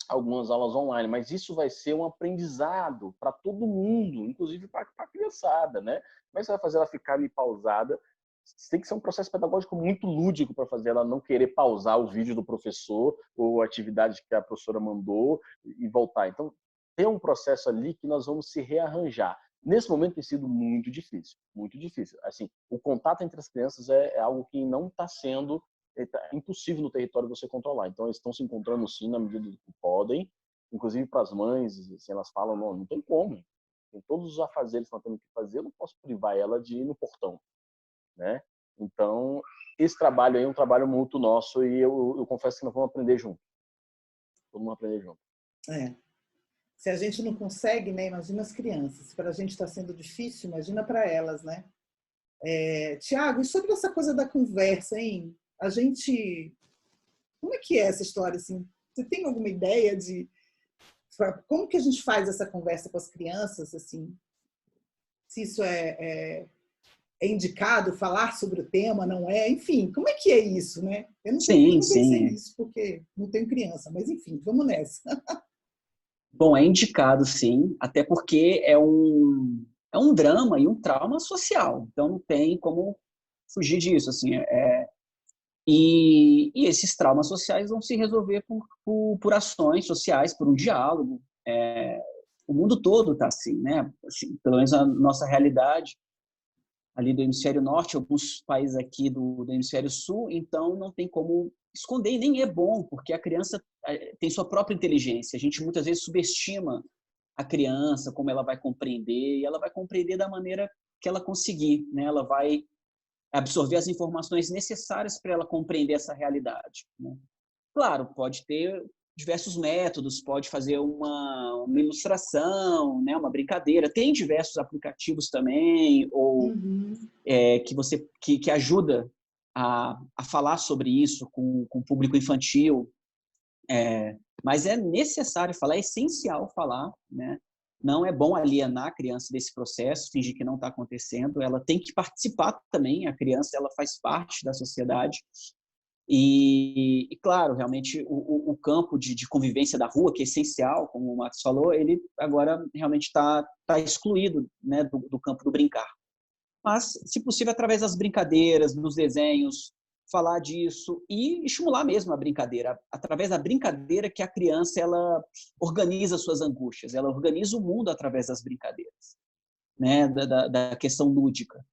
algumas aulas online, mas isso vai ser um aprendizado para todo mundo, inclusive para a criançada, né? Como é que você vai fazer ela ficar ali pausada? Tem que ser um processo pedagógico muito lúdico para fazer ela não querer pausar o vídeo do professor ou a atividade que a professora mandou e voltar. Então, tem um processo ali que nós vamos se rearranjar. Nesse momento tem sido muito difícil, muito difícil. Assim, o contato entre as crianças é algo que não está sendo impossível no território você controlar. Então, eles estão se encontrando sim na medida que podem, inclusive para as mães, assim, elas falam, não tem como. Tem todos os afazeres que nós temos que fazer, eu não posso privar ela de ir no portão, né? Então, esse trabalho aí é um trabalho mútuo nosso e eu confesso que nós vamos aprender junto. Vamos aprender junto. Se a gente não consegue, né? Imagina as crianças. Para a gente está sendo difícil, imagina para elas, né? Tiago, e sobre essa coisa da conversa, hein? A gente... Como é que é essa história, assim? Você tem alguma ideia de como que a gente faz essa conversa com as crianças, assim? Se isso é indicado falar sobre o tema, não é? Enfim, como é que é isso, né? Eu não pensei nisso, porque não tenho criança, mas enfim, vamos nessa. Bom, é indicado, sim, até porque é um drama e um trauma social, então não tem como fugir disso, assim, e esses traumas sociais vão se resolver por ações sociais, por um diálogo. O mundo todo está assim, né? Assim, pelo menos a nossa realidade ali do hemisfério norte, alguns países aqui do hemisfério sul, então não tem como esconder, e nem é bom, porque a criança tem sua própria inteligência. A gente muitas vezes subestima a criança, como ela vai compreender, e ela vai compreender da maneira que ela conseguir, né? Ela vai absorver as informações necessárias para ela compreender essa realidade, né? Claro, pode ter diversos métodos, pode fazer uma ilustração, né, uma brincadeira. Tem diversos aplicativos também, ou que ajuda a falar sobre isso com o público infantil. Mas é necessário falar, é essencial falar, né? Não é bom alienar a criança desse processo, fingir que não está acontecendo. Ela tem que participar também. A criança, ela faz parte da sociedade. E claro, realmente, o campo de convivência da rua, que é essencial, como o Max falou, ele agora realmente está excluído, né, do campo do brincar. Mas, se possível, através das brincadeiras, dos desenhos, falar disso e estimular mesmo a brincadeira. Através da brincadeira que a criança ela organiza suas angústias, ela organiza o mundo através das brincadeiras, né, da questão lúdica.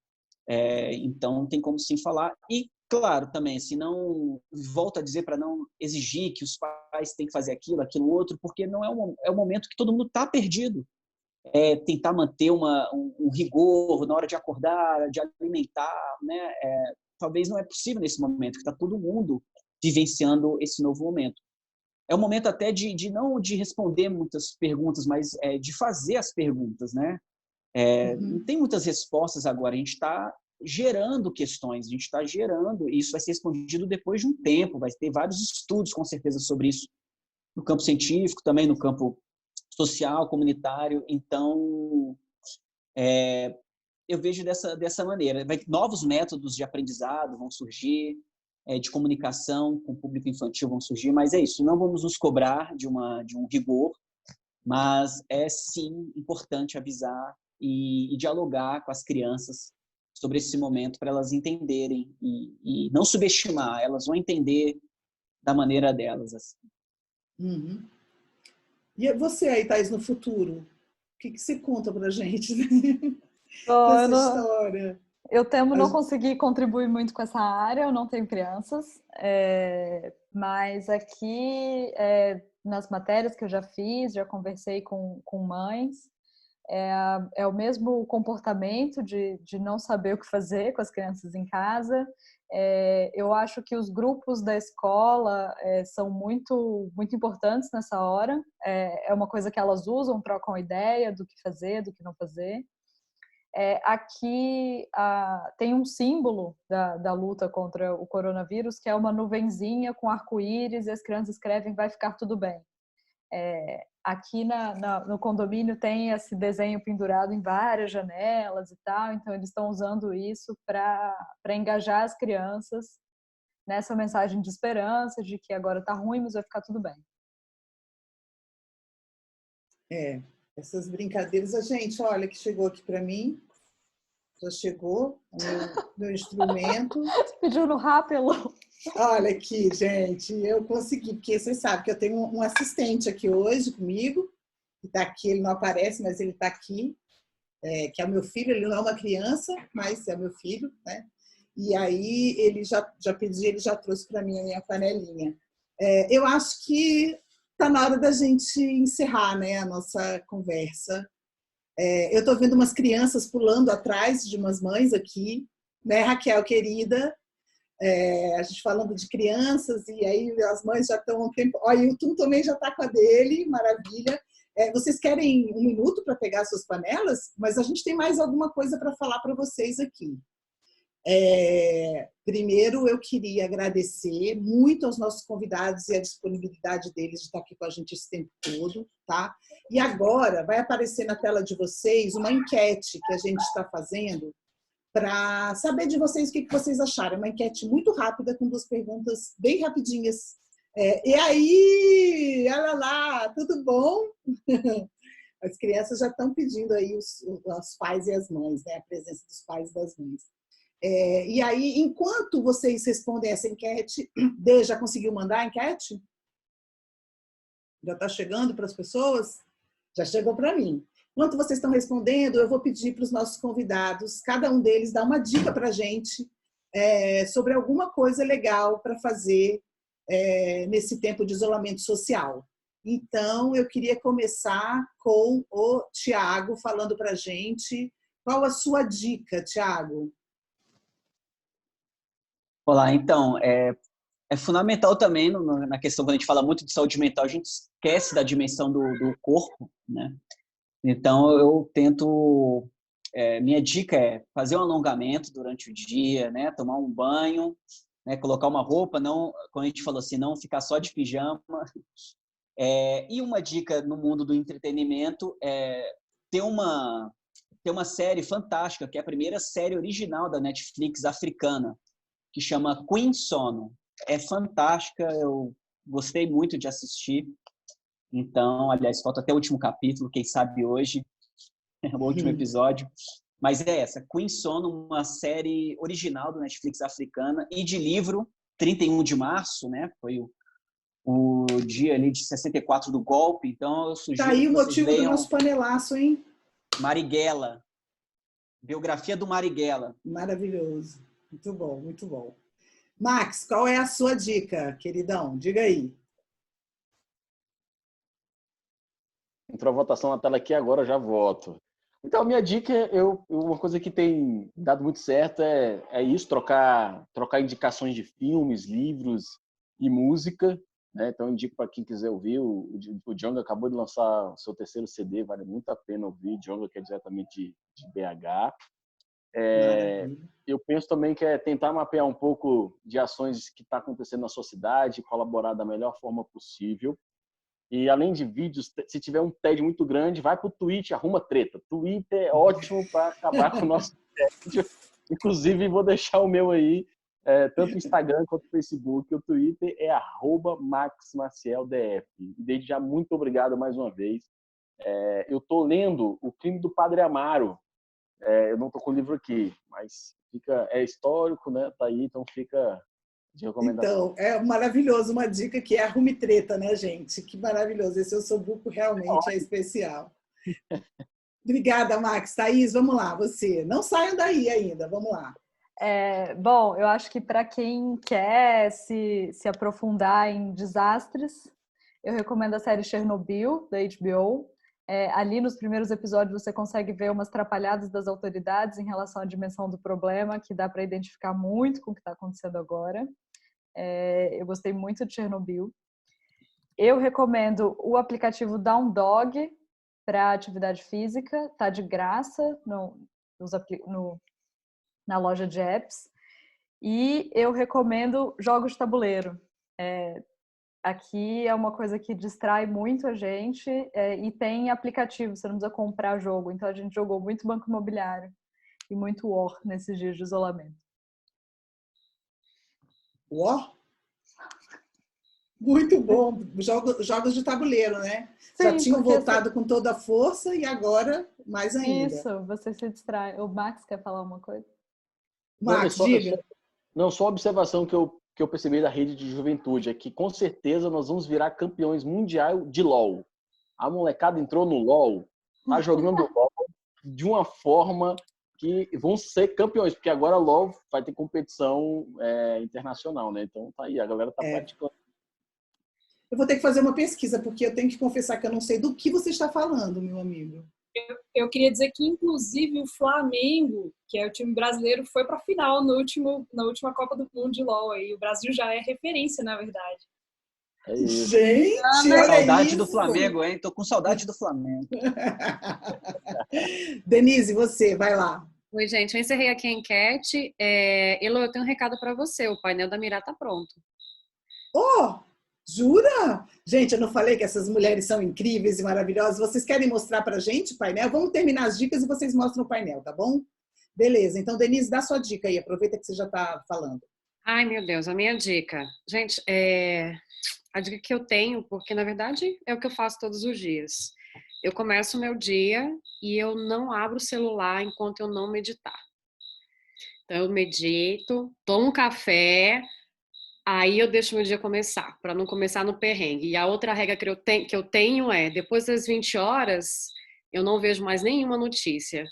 Então, tem como sim falar. E, claro, também, se não, volto a dizer para não exigir que os pais têm que fazer aquilo outro, porque não é um momento que todo mundo está perdido. Tentar manter um rigor na hora de acordar, de alimentar, né? Talvez não é possível nesse momento, que está todo mundo vivenciando esse novo momento. É um momento até não de responder muitas perguntas, mas de fazer as perguntas, né? Não tem muitas respostas agora, a gente está gerando questões, a gente está gerando, e isso vai ser respondido depois de um tempo, vai ter vários estudos, com certeza, sobre isso, no campo científico, também no campo social, comunitário. Então, eu vejo dessa maneira. Novos métodos de aprendizado vão surgir, de comunicação com o público infantil vão surgir, mas é isso, não vamos nos cobrar de um rigor, mas é sim importante avisar e dialogar com as crianças sobre esse momento para elas entenderem e não subestimar, elas vão entender da maneira delas. Assim. Uhum. E você aí, Thaís, no futuro, o que você conta pra gente dessa história? Eu temo não conseguir contribuir muito com essa área, eu não tenho crianças, mas aqui, nas matérias que eu já fiz, já conversei com mães, é o mesmo comportamento de não saber o que fazer com as crianças em casa. Eu acho que os grupos da escola são muito, muito importantes nessa hora. É uma coisa que elas usam, trocam ideia do que fazer, do que não fazer. Aqui tem um símbolo da luta contra o coronavírus, que é uma nuvenzinha com arco-íris, e as crianças escrevem "vai ficar tudo bem". Aqui no condomínio tem esse desenho pendurado em várias janelas e tal, então eles estão usando isso para engajar as crianças nessa mensagem de esperança, de que agora tá ruim, mas vai ficar tudo bem. Essas brincadeiras, a gente, olha, que chegou aqui para mim, já chegou o meu instrumento. Você pediu no Rapelo? Olha aqui, gente, eu consegui, porque vocês sabem que eu tenho um assistente aqui hoje comigo, que está aqui, ele não aparece, mas ele está aqui, que é o meu filho, ele não é uma criança, mas é o meu filho, né? E aí ele já pedi, ele já trouxe para mim a minha panelinha. Eu acho que está na hora da gente encerrar, né, a nossa conversa. Eu estou vendo umas crianças pulando atrás de umas mães aqui, né, Raquel, querida? A gente falando de crianças, e aí as mães já estão há um tempo. Olha, o Tum também já está com a dele, maravilha. Vocês querem um minuto para pegar suas panelas? Mas a gente tem mais alguma coisa para falar para vocês aqui. Primeiro, eu queria agradecer muito aos nossos convidados e a disponibilidade deles de estar aqui com a gente esse tempo todo, tá? E agora vai aparecer na tela de vocês uma enquete que a gente está fazendo para saber de vocês o que vocês acharam. É uma enquete muito rápida, com 2 perguntas bem rapidinhas. E aí, olha lá, tudo bom? As crianças já estão pedindo aí os pais e as mães, né? A presença dos pais e das mães. E aí, enquanto vocês respondem essa enquete, Dê, já conseguiu mandar a enquete? Já está chegando para as pessoas? Já chegou para mim. Enquanto vocês estão respondendo, eu vou pedir para os nossos convidados, cada um deles, dar uma dica para a gente sobre alguma coisa legal para fazer nesse tempo de isolamento social. Então, eu queria começar com o Tiago falando para a gente qual a sua dica, Tiago. Olá, então, é fundamental também na questão, quando a gente fala muito de saúde mental, a gente esquece da dimensão do corpo, né? Então, eu tento... minha dica é fazer um alongamento durante o dia, né? Tomar um banho, né? Colocar uma roupa, não, como a gente falou assim, não ficar só de pijama. E uma dica no mundo do entretenimento é ter uma série fantástica, que é a primeira série original da Netflix africana, que chama Queen Sono. É fantástica, eu gostei muito de assistir. Então, aliás, falta até o último capítulo, quem sabe hoje, o último episódio. Mas é essa, Queen Sono, uma série original do Netflix africana e de livro, 31 de março, né? Foi o dia ali de 64 do golpe. Então, eu sugiro Tá aí que o vocês motivo do leiam nosso panelaço, hein? Marighella, biografia do Marighella. Maravilhoso. Muito bom, muito bom. Max, qual é a sua dica, queridão? Diga aí. Entrou a votação na tela aqui, agora eu já voto. Então, minha dica, uma coisa que tem dado muito certo é isso, trocar indicações de filmes, livros e música, né? Então, eu indico para quem quiser ouvir, o Djonga acabou de lançar o seu 3º CD, vale muito a pena ouvir, Djonga, que é diretamente de BH. Eu penso também que é tentar mapear um pouco de ações que está acontecendo na sua cidade, colaborar da melhor forma possível. E além de vídeos, se tiver um TED muito grande, vai para o Twitter, arruma treta. Twitter é ótimo para acabar com o nosso TED. Inclusive, vou deixar o meu aí, tanto o Instagram quanto o Facebook. O Twitter é @MaxMacielDF. Desde já, muito obrigado mais uma vez. Eu estou lendo O Crime do Padre Amaro. Eu não estou com o livro aqui, mas é histórico, né? Tá aí, então fica de recomendação. Então, é maravilhoso, uma dica que é arrume treta, né, gente? Que maravilhoso. Esse seu buco realmente é especial. Obrigada, Max. Thaís, vamos lá, você. Não saiam daí ainda, vamos lá. Bom, eu acho que para quem quer se aprofundar em desastres, eu recomendo a série Chernobyl, da HBO. Ali nos primeiros episódios você consegue ver umas trapalhadas das autoridades em relação à dimensão do problema, que dá para identificar muito com o que está acontecendo agora. Eu gostei muito de Chernobyl. Eu recomendo o aplicativo Down Dog para atividade física, tá de graça na loja de apps. E eu recomendo jogos de tabuleiro. Aqui é uma coisa que distrai muito a gente e tem aplicativo, você não precisa comprar jogo. Então a gente jogou muito Banco Imobiliário e muito War nesses dias de isolamento. War? Muito bom. Jogos de tabuleiro, né? Sim, já tinham voltado com toda a força e agora mais ainda. Isso, você se distrai. O Max quer falar uma coisa? Max, diga. Só observação que eu percebi da rede de juventude é que com certeza nós vamos virar campeões mundial de LOL. A molecada entrou no LOL, tá jogando LOL de uma forma que vão ser campeões, porque agora LOL vai ter competição internacional, né? Então tá aí, a galera tá praticando. Eu vou ter que fazer uma pesquisa, porque eu tenho que confessar que eu não sei do que você está falando, meu amigo. Eu queria dizer que, inclusive, o Flamengo, que é o time brasileiro, foi para a final na última Copa do Mundo de LOL. E o Brasil já é referência, na verdade. É isso. Gente, olha saudade isso. do Flamengo, hein? Tô com saudade do Flamengo. Denise, você, vai lá. Oi, gente, eu encerrei aqui a enquete. Elo, eu tenho um recado para você. O painel da Mirá tá pronto. Oh! Jura? Gente, eu não falei que essas mulheres são incríveis e maravilhosas. Vocês querem mostrar pra gente o painel? Vamos terminar as dicas e vocês mostram o painel, tá bom? Beleza. Então, Denise, dá sua dica aí. Aproveita que você já tá falando. Ai, meu Deus, a minha dica. Gente, a dica que eu tenho, porque na verdade é o que eu faço todos os dias. Eu começo o meu dia e eu não abro o celular enquanto eu não meditar. Então, eu medito, tomo um café. Aí eu deixo meu dia começar, para não começar no perrengue. E a outra regra que eu tenho é, depois das 20 horas, eu não vejo mais nenhuma notícia.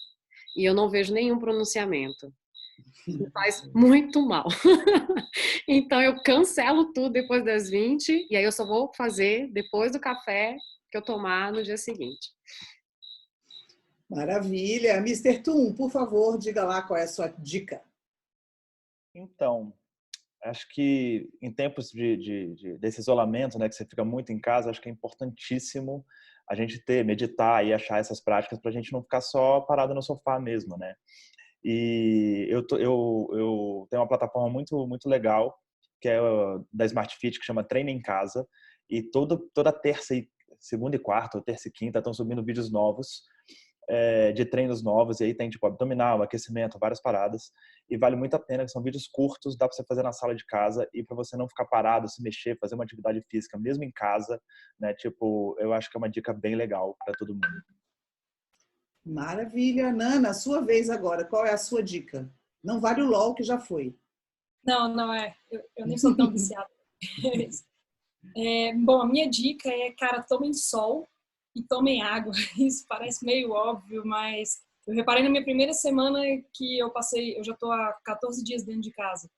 E eu não vejo nenhum pronunciamento. Me faz muito mal. Então eu cancelo tudo depois das 20, e aí eu só vou fazer depois do café que eu tomar no dia seguinte. Maravilha. Mr. Tum, por favor, diga lá qual é a sua dica. Então, acho que em tempos desse isolamento, né, que você fica muito em casa, acho que é importantíssimo a gente meditar e achar essas práticas para a gente não ficar só parado no sofá mesmo, né? E eu tenho uma plataforma muito legal, que é da Smart Fit, que chama Treina em Casa, e toda terça e segunda e quarta, ou terça e quinta, estão subindo vídeos novos, de treinos novos, e aí tem tipo abdominal, aquecimento, várias paradas, e vale muito a pena, que são vídeos curtos, dá para você fazer na sala de casa, e para você não ficar parado, se mexer, fazer uma atividade física, mesmo em casa, né? Tipo, eu acho que é uma dica bem legal para todo mundo. Maravilha. Nana, sua vez agora. Qual é a sua dica? Não vale o LOL, que já foi. Não é. Eu nem sou tão viciada. Bom, a minha dica é, cara, tomem sol e tomem água. Isso parece meio óbvio, mas eu reparei na minha primeira semana que eu já tô há 14 dias dentro de casa.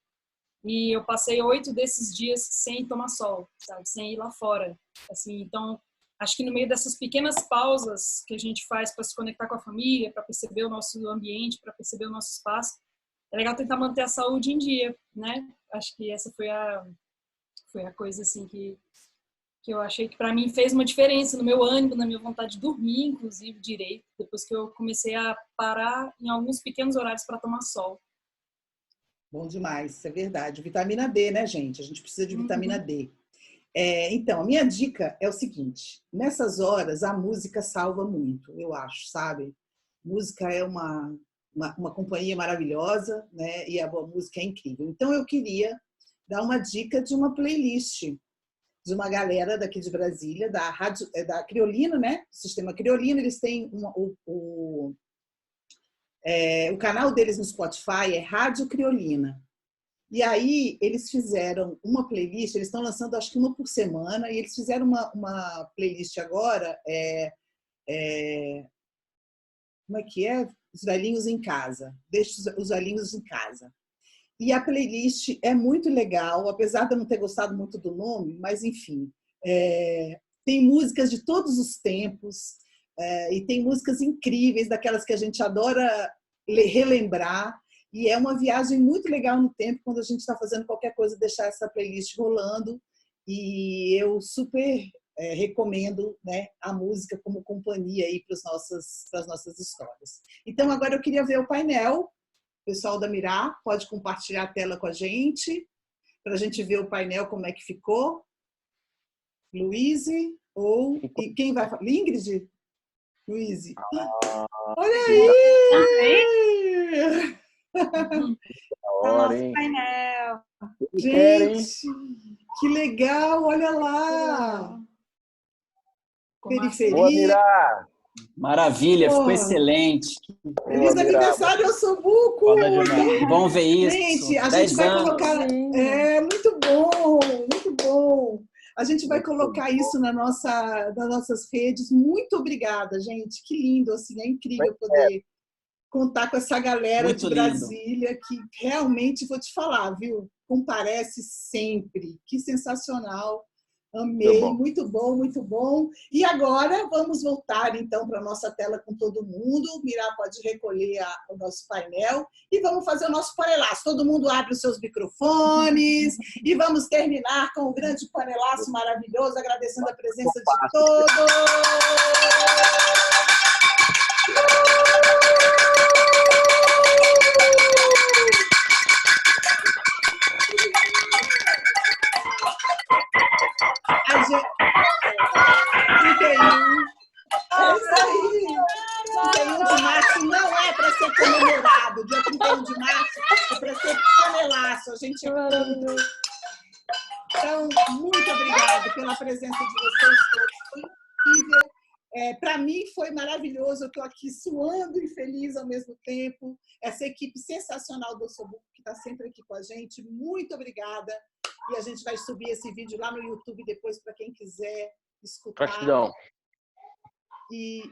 E eu passei 8 desses dias sem tomar sol, sabe? Sem ir lá fora. Assim, então, acho que no meio dessas pequenas pausas que a gente faz para se conectar com a família, para perceber o nosso ambiente, para perceber o nosso espaço, é legal tentar manter a saúde em dia, né? Acho que essa foi a coisa assim que eu achei que para mim fez uma diferença no meu ânimo, na minha vontade de dormir, inclusive, direito, depois que eu comecei a parar em alguns pequenos horários para tomar sol. Bom demais, isso é verdade. Vitamina D, né, gente? A gente precisa de vitamina D. Então, a minha dica é o seguinte: nessas horas a música salva muito, eu acho, sabe? Música é uma companhia maravilhosa, né? E a boa música é incrível. Então, eu queria dar uma dica de uma playlist de uma galera daqui de Brasília, da rádio, da Criolino, né? Sistema Criolino. Eles têm o canal deles no Spotify é Rádio Criolina. E aí eles fizeram uma playlist, eles estão lançando acho que uma por semana, e eles fizeram uma playlist agora como é que é? Os velhinhos em casa. Deixe os velhinhos em casa. E a playlist é muito legal, apesar de eu não ter gostado muito do nome, mas enfim, tem músicas de todos os tempos, e tem músicas incríveis, daquelas que a gente adora relembrar, e é uma viagem muito legal no tempo, quando a gente está fazendo qualquer coisa, deixar essa playlist rolando, e eu super recomendo, né, a música como companhia aí para as nossas histórias. Então, agora eu queria ver o painel. Pessoal da Mirá, pode compartilhar a tela com a gente, para a gente ver o painel, como é que ficou. Luíse, ou... E quem vai falar? Ingrid? Luíse. Olha aí! Nosso painel. Gente, que legal! Olha lá! Periferia. Boa, Mirá! Maravilha, ficou excelente. Feliz aniversário ao Sobuco! Bom ver isso. Gente, a gente vai colocar... muito bom, muito bom. A gente vai colocar isso nas nossas redes. Muito obrigada, gente. Que lindo, assim, é incrível poder contar com essa galera muito de Brasília, que realmente, vou te falar, viu? Comparece sempre. Que sensacional. Amei, muito bom, muito bom. E agora vamos voltar então para a nossa tela com todo mundo. O Mirá pode recolher o nosso painel e vamos fazer o nosso panelaço. Todo mundo abre os seus microfones e vamos terminar com um grande panelaço maravilhoso, agradecendo a presença de todos. É isso aí! 31 de março não é para ser comemorado. Dia 31 de março é para ser panelaço. A gente Então, muito obrigada pela presença de vocês todos. Foi incrível. Para mim foi maravilhoso. Eu estou aqui suando e feliz ao mesmo tempo. Essa equipe sensacional do Osobuco, que está sempre aqui com a gente. Muito obrigada. E a gente vai subir esse vídeo lá no YouTube depois para quem quiser escutar. Gratidão. E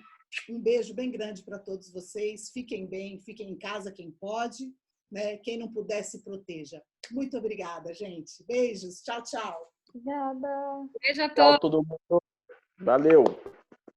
um beijo bem grande para todos vocês. Fiquem bem, fiquem em casa quem pode, né? Quem não puder, se proteja. Muito obrigada, gente. Beijos. Tchau, tchau. Obrigada. Beijo a Tchau, todos. todo mundo. Valeu.